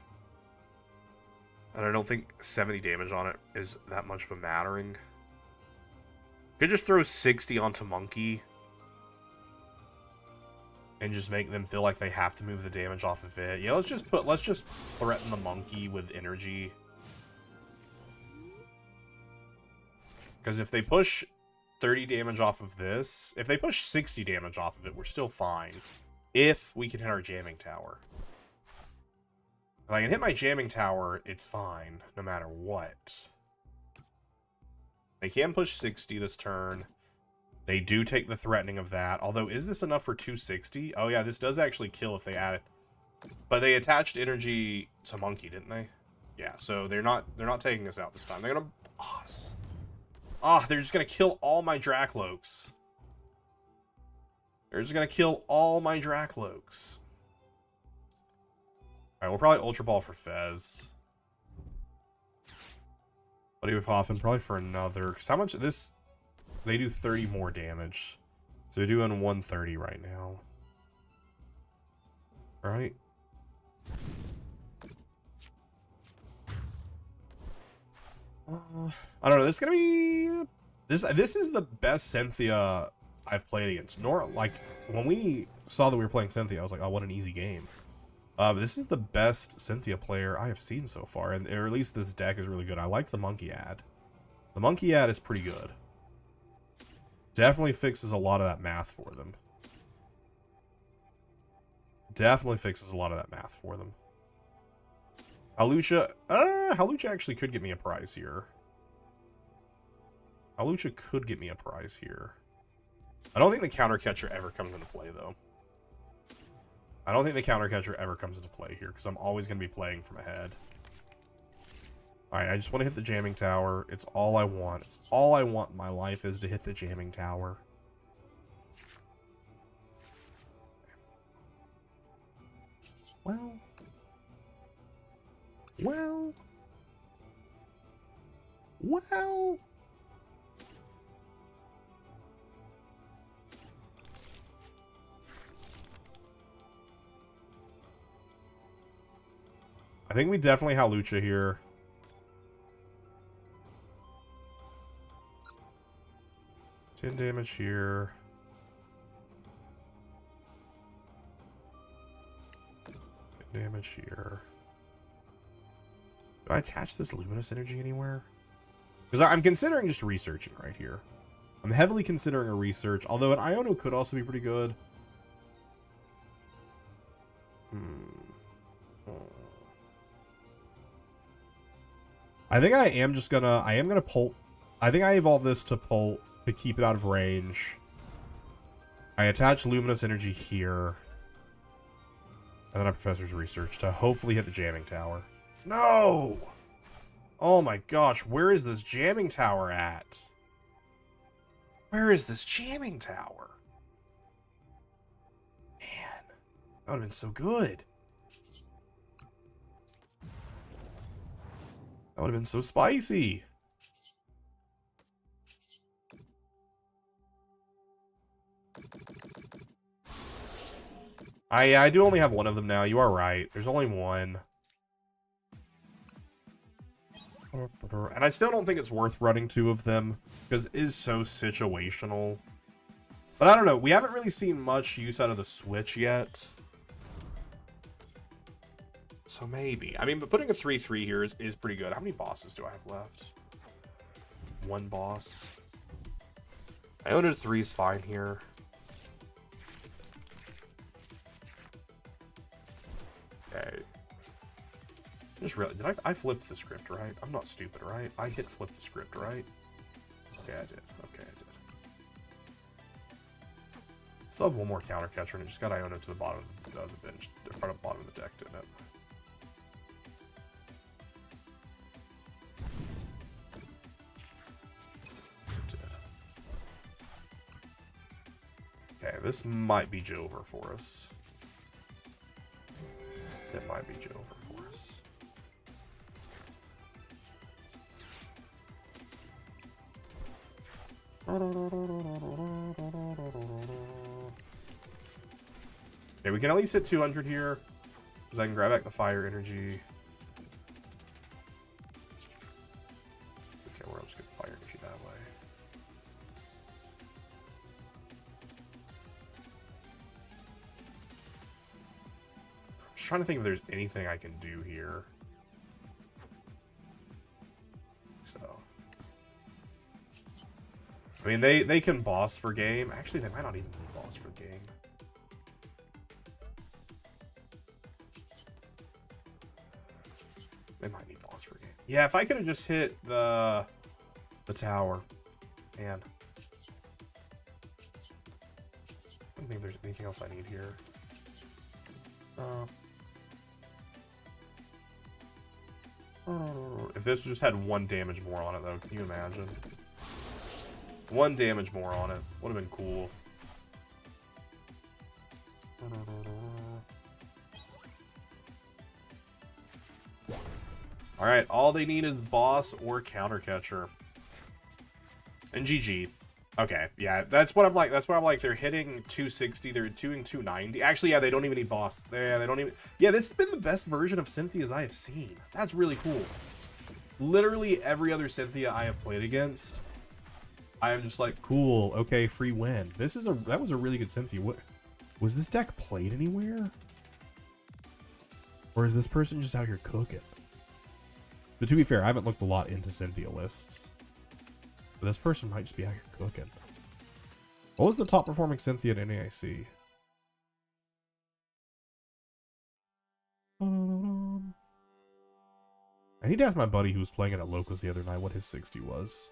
And I don't think 70 damage on it is that much of a mattering. Could just throw 60 onto Monkey. And just make them feel like they have to move the damage off of it. Yeah, let's just threaten the Monkey with energy. Because if they push 30 damage off of this, if they push 60 damage off of it, we're still fine. If we can hit our jamming tower. If I can hit my jamming tower, it's fine, no matter what. They can push 60 this turn. They do take the threatening of that. Although, is this enough for 260? Oh yeah, this does actually kill if they add it. But they attached energy to Monkey, didn't they? Yeah, so they're not taking this out this time. They're gonna boss. Ah, they're just gonna kill all my Dracloaks. They're just gonna kill all my Dracloaks. Alright, we'll probably Ultra Ball for Fez. Buddy with Poffin, probably for another. Because how much of this? They do 30 more damage. So they're doing 130 right now. Right? I don't know. This is gonna be this is the best Cynthia I've played against. Nor like when we saw that we were playing Cynthia, I was like, oh, what an easy game. But this is the best Cynthia player I have seen so far, and or at least this deck is really good. I like the Monkey ad. The Monkey ad is pretty good. Definitely fixes a lot of that math for them. Definitely fixes a lot of that math for them. Halucha, Halucha actually could get me a prize here. Halucha could get me a prize here. I don't think the counter catcher ever comes into play, though. I don't think the counter catcher ever comes into play here, because I'm always going to be playing from ahead. Alright, I just want to hit the jamming tower. It's all I want. It's all I want in my life is to hit the jamming tower. Well. Well, I think we definitely Halucha here. Ten damage here. Damage here. Do I attach this luminous energy anywhere? Because I'm considering just researching right here. I'm heavily considering a research, although an Iono could also be pretty good. I think I am gonna Pult. I think I evolve this to Pult to keep it out of range. I attach luminous energy here. And then I Professor's Research to hopefully hit the jamming tower. No! Oh my gosh, where is this jamming tower at? Where is this jamming tower? Man, that would have been so good. That would have been so spicy. I do only have one of them now. You are right. There's only one. And I still don't think it's worth running two of them because it is so situational. But I don't know. We haven't really seen much use out of the Switch yet. So maybe. I mean, but putting a 3-3 here is pretty good. How many bosses do I have left? One boss. I owned a 3 is fine here. Okay. Just really, did I flipped the script, right? I'm not stupid, right? I hit flip the script, right? Okay, I did. Okay, I did. Still have one more counter catcher, and it just got Iona to the bottom of the bench, the front bottom of the deck, didn't it? Okay, this might be Jover for us. It might be Jover for us. Okay, we can at least hit 200 here, because I can grab back the fire energy. Okay, we'll just get the fire energy that way. I'm just trying to think if there's anything I can do here. So, I mean, they can boss for game. Actually, they might not even be boss for game. They might need boss for game. Yeah, if I could have just hit the tower. Man. I don't think there's anything else I need here. If this just had 1 damage more on it, though, can you imagine? 1 damage more on it. Would have been cool. Alright, all they need is boss or counter catcher. And GG. Okay, yeah, that's what I'm like. That's what I'm like. They're hitting 260, they're doing 290. Actually, yeah, they don't even need boss. They don't even... Yeah, this has been the best version of Cynthia's I have seen. That's really cool. Literally every other Cynthia I have played against, I am just like, cool, okay, free win. That was a really good Cynthia. What was this deck played anywhere? Or is this person just out here cooking? But to be fair, I haven't looked a lot into Cynthia lists. But this person might just be out here cooking. What was the top performing Cynthia at NAIC? I need to ask my buddy who was playing it at Locals the other night what his 60 was.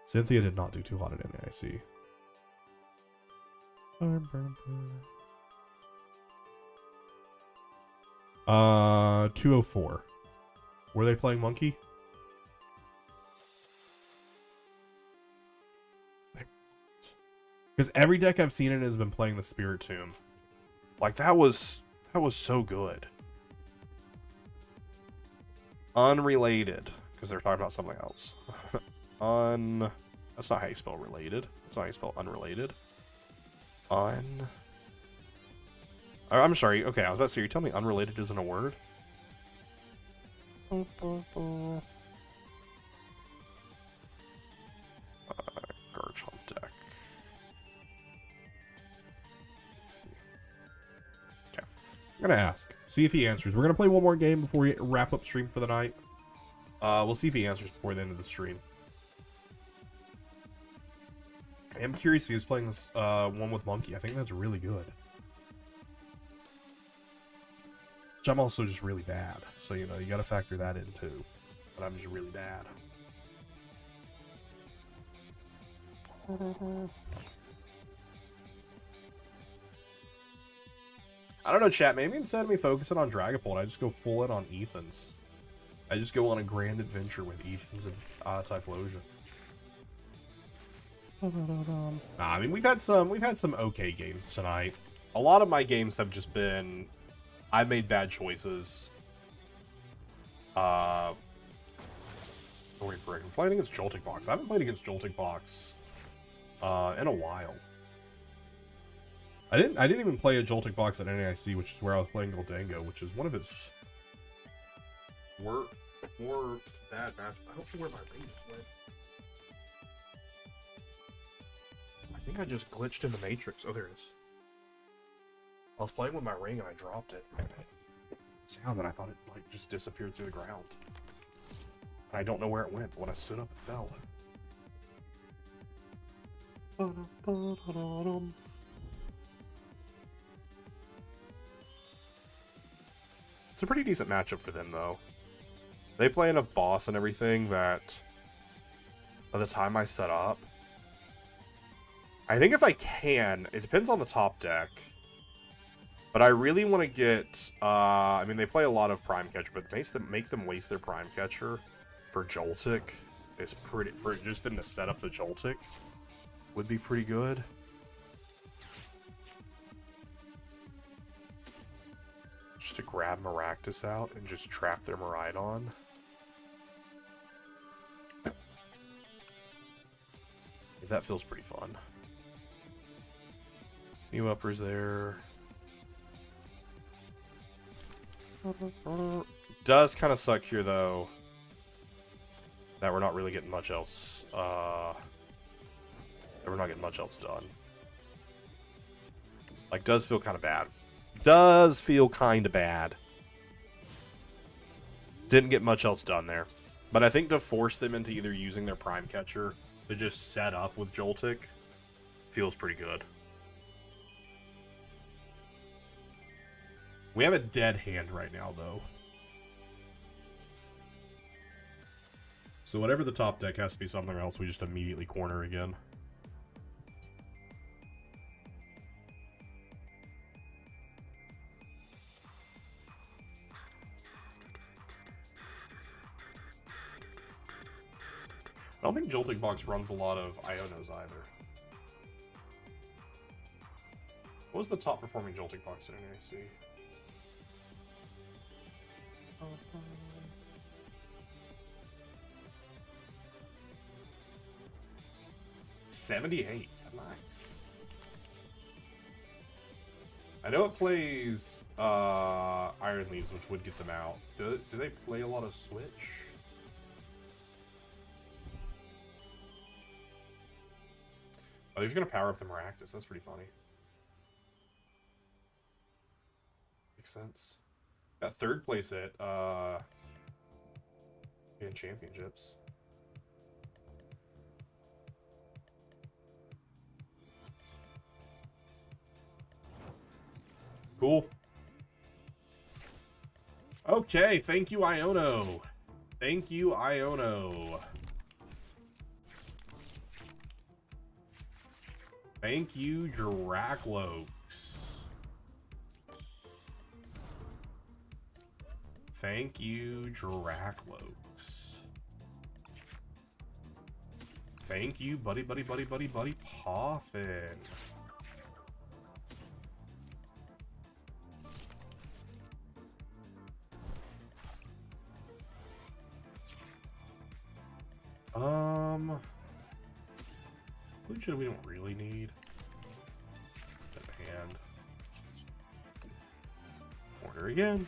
Cynthia did not do too hot at NAIC. 204. Were they playing Monkey? Because every deck I've seen it has been playing the Spirit Tomb. Like that was so good. Unrelated, because they're talking about something else. That's not how you spell related. That's not how you spell unrelated. I'm sorry. Okay, I was about to say, you're telling me unrelated isn't a word? Garbage on deck. Okay. I'm gonna ask. See if he answers. We're gonna play one more game before we wrap up stream for the night. We'll see if he answers before the end of the stream. I am curious if he was playing this one with Monkey. I think that's really good. Which I'm also just really bad. So, you know, you gotta factor that in too. But I'm just really bad. I don't know, chat. Maybe instead of me focusing on Dragapult, I just go full in on Ethan's. I just go on a grand adventure with Ethan's and Typhlosion. I mean, we've had some okay games tonight. A lot of my games have just been, I made bad choices. I'm playing against Joltik Box. I haven't played against Joltik Box in a while. I didn't even play a Joltik Box at NAIC, which is where I was playing Goldango, which is one of its more bad matches. I don't know where my ring just went. I think I just glitched in the Matrix. Oh, there it is. I was playing with my ring and I dropped it. And it sounded that I thought it like just disappeared through the ground. And I don't know where it went. When I stood up, it fell. It's a pretty decent matchup for them, though. They play enough boss and everything that by the time I set up, I think if I can, it depends on the top deck. But I really want to get, I mean, they play a lot of Prime Catcher, but make them waste their Prime Catcher for Joltik is pretty, for just them to set up the Joltik would be pretty good. Just to grab Maractus out and just trap their Miraidon. That feels pretty fun. New uppers there. Does kind of suck here, though, that we're not really getting much else. That we're not getting much else done. Like, does feel kind of bad. Does feel kind of bad. Didn't get much else done there. But I think to force them into either using their Prime Catcher to just set up with Joltik feels pretty good. We have a dead hand right now, though. So whatever the top deck has to be something else, we just immediately corner again. I don't think Joltik Box runs a lot of Ionos either. What was the top performing Joltik Box in NAC? 78th. Nice. I know it plays Iron Leaves, which would get them out. Do they play a lot of Switch? Oh, they're just gonna power up the Maractus. That's pretty funny. Makes sense. Got third place at in championships. Cool. Okay, thank you, Iono. Thank you, Iono. Thank you, Dracloaks. Thank you, Dracloaks. Thank you, buddy Poffin. Lucha we don't really need. Hand. Order again.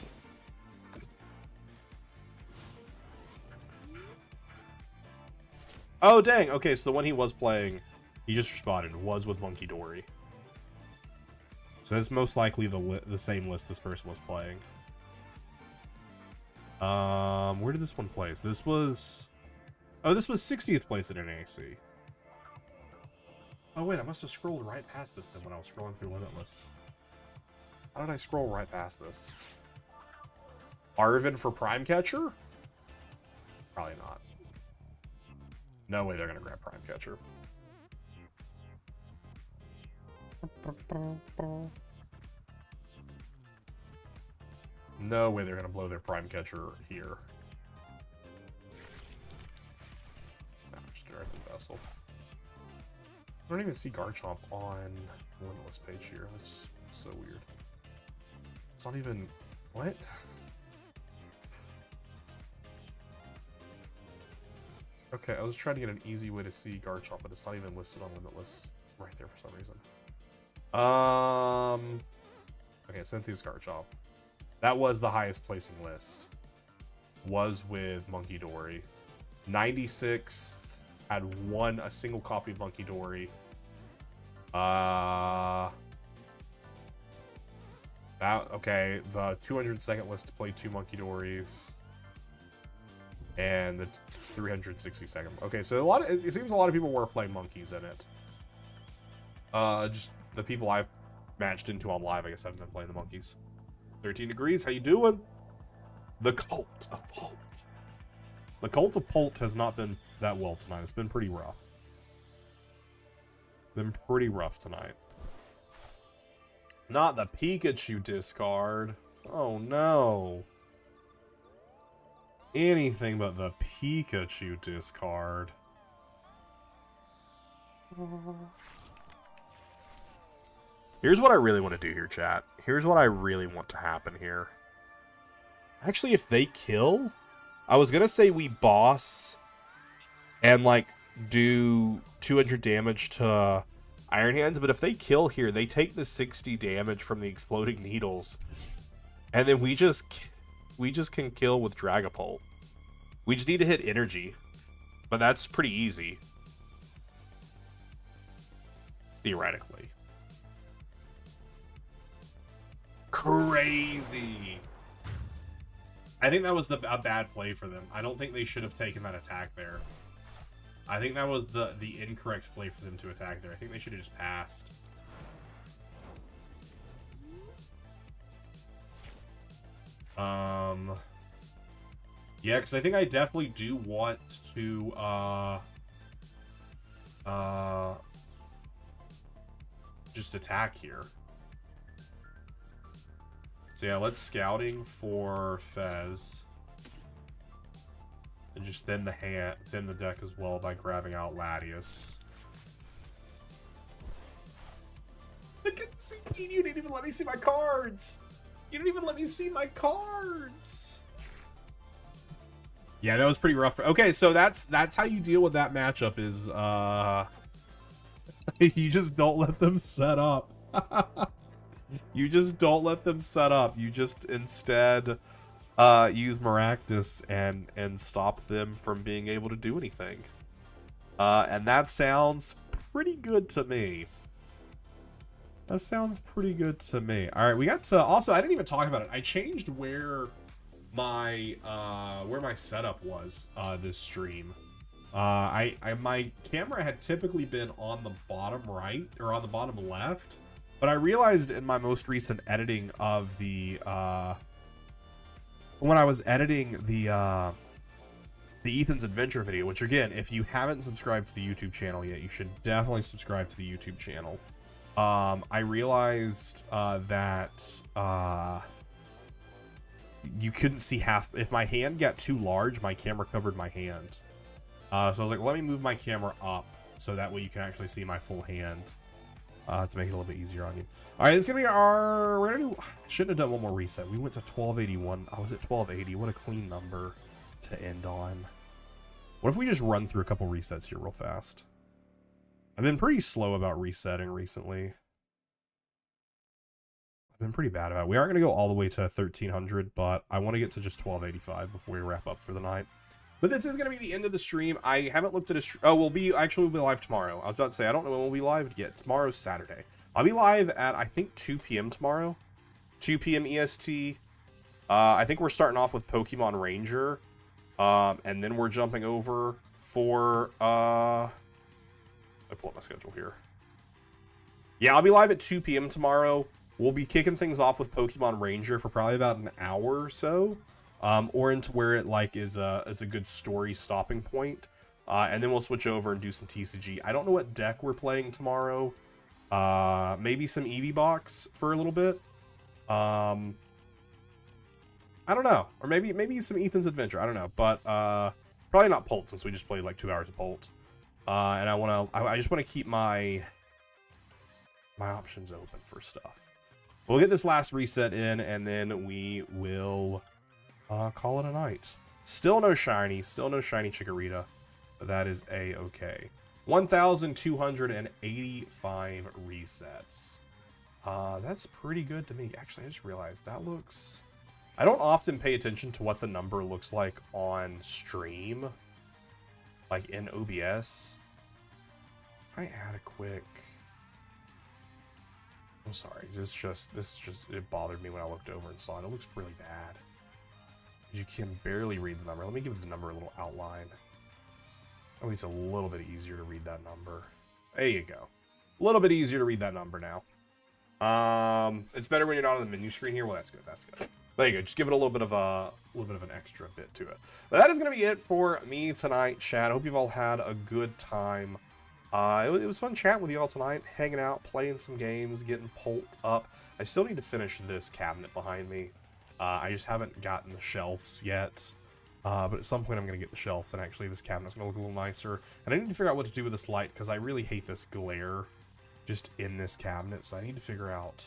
Oh, dang. Okay, so the one he was playing, he just responded, was with Monkey Dory. So that's most likely the same list this person was playing. Where did this one place? This was... Oh, this was 60th place at NAC. Oh, wait, I must have scrolled right past this then when I was scrolling through Limitless. How did I scroll right past this? Arvin for Prime Catcher? Probably not. No way they're going to grab Prime Catcher. No way they're going to blow their Prime Catcher here. No, just Earth and Vessel. I don't even see Garchomp on the Limitless page here. That's so weird. It's not even... What? Okay, I was trying to get an easy way to see Garchomp, but it's not even listed on Limitless right there for some reason. Okay, Cynthia's Garchomp. That was the highest placing list. Was with Monkey Dory. 96th had a single copy of Monkey Dory. Okay, the 202nd list played 2 Monkey Dories. And the 362nd. Okay, so it seems a lot of people were playing monkeys in it. Just the people I've matched into on live, I guess, haven't been playing the monkeys. 13 degrees, how you doing? The Cult of Pult. The Cult of Pult has not been that well tonight. It's been pretty rough. Been pretty rough tonight. Not the Pikachu discard. Oh no. Anything but the Pikachu discard. Here's what I really want to do here, chat. Here's what I really want to happen here. Actually, if they kill, I was gonna say we boss and like do 200 damage to Iron Hands, but if they kill here, they take the 60 damage from the exploding needles, and then we just can kill with Dragapult. We just need to hit energy, but that's pretty easy, theoretically. Crazy. I think that was a bad play for them. I don't think they should have taken that attack there. I think that was the incorrect play for them to attack there. I think they should have just passed. Yeah, because I think I definitely do want to just attack here. So yeah, let's scouting for Fez. And just thin the deck as well by grabbing out Latias. Look at see, you didn't even let me see my cards. You didn't even let me see my cards. Yeah, that was pretty rough. Okay, so that's how you deal with that matchup is you just don't let them set up. You just don't let them set up. You just instead use Maractus and stop them from being able to do anything. And that sounds pretty good to me. That sounds pretty good to me. All right, we got to also. I didn't even talk about it. I changed where my setup was this stream. My camera had typically been on the bottom right or on the bottom left, but I realized in my most recent editing of the when I was editing the Ethan's Adventure video, which again, if you haven't subscribed to the YouTube channel yet, you should definitely subscribe to the YouTube channel. I realized that you couldn't see half. If my hand got too large, my camera covered my hand. So I was like, let me move my camera up so that way you can actually see my full hand to make it a little bit easier on you. All right, it's gonna be our. We're gonna do. Shouldn't have done one more reset. We went to 1281. I was at 1280. What a clean number to end on. What if we just run through a couple resets here real fast? I've been pretty slow about resetting recently. I've been pretty bad about it. We aren't going to go all the way to 1300, but I want to get to just 1285 before we wrap up for the night. But this is going to be the end of the stream. I haven't looked at a stream. Oh, we'll be live tomorrow. I was about to say, I don't know when we'll be live yet. Tomorrow's Saturday. I'll be live at, I think, 2 p.m. tomorrow. 2 p.m. EST. I think we're starting off with Pokemon Ranger. And then we're jumping over for, I pull up my schedule here. Yeah, I'll be live at 2 p.m. tomorrow. We'll be kicking things off with Pokemon Ranger for probably about an hour or so. Or into where it like is a good story stopping point. And then we'll switch over and do some TCG. I don't know what deck we're playing tomorrow. Maybe some Eevee box for a little bit. I don't know. Or maybe some Ethan's Adventure. I don't know. But probably not Pult, since we just played like 2 hours of Pult. And I just want to keep my options open for stuff. We'll get this last reset in, and then we will call it a night. Still no shiny Chikorita, but that is a-okay. 1,285 resets. That's pretty good to me. Actually, I just realized that looks... I don't often pay attention to what the number looks like on stream, like in OBS. If I add a quick... I'm sorry, it bothered me when I looked over and saw it. It looks really bad. You can barely read the number. Let me give the number a little outline. Oh, it's a little bit easier to read that number. There you go. A little bit easier to read that number now. It's better when you're not on the menu screen here. Well, that's good. That's good. There you go. Just give it a little bit of an extra bit to it. But that is going to be it for me tonight, chat. I hope you've all had a good time. It was fun chatting with you all tonight, hanging out, playing some games, getting Pult up. I still need to finish this cabinet behind me. I just haven't gotten the shelves yet. But at some point I'm going to get the shelves, and actually this cabinet's going to look a little nicer. And I need to figure out what to do with this light, because I really hate this glare just in this cabinet. So I need to figure out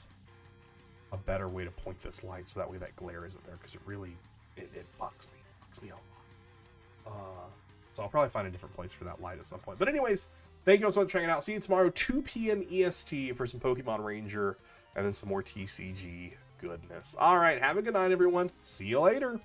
a better way to point this light, so that way that glare isn't there, because it really, it bugs me. It bugs me a lot. So I'll probably find a different place for that light at some point. But anyways, thank you all so much for checking out. See you tomorrow, 2 p.m. EST for some Pokemon Ranger, and then some more TCG goodness. All right, have a good night, everyone. See you later.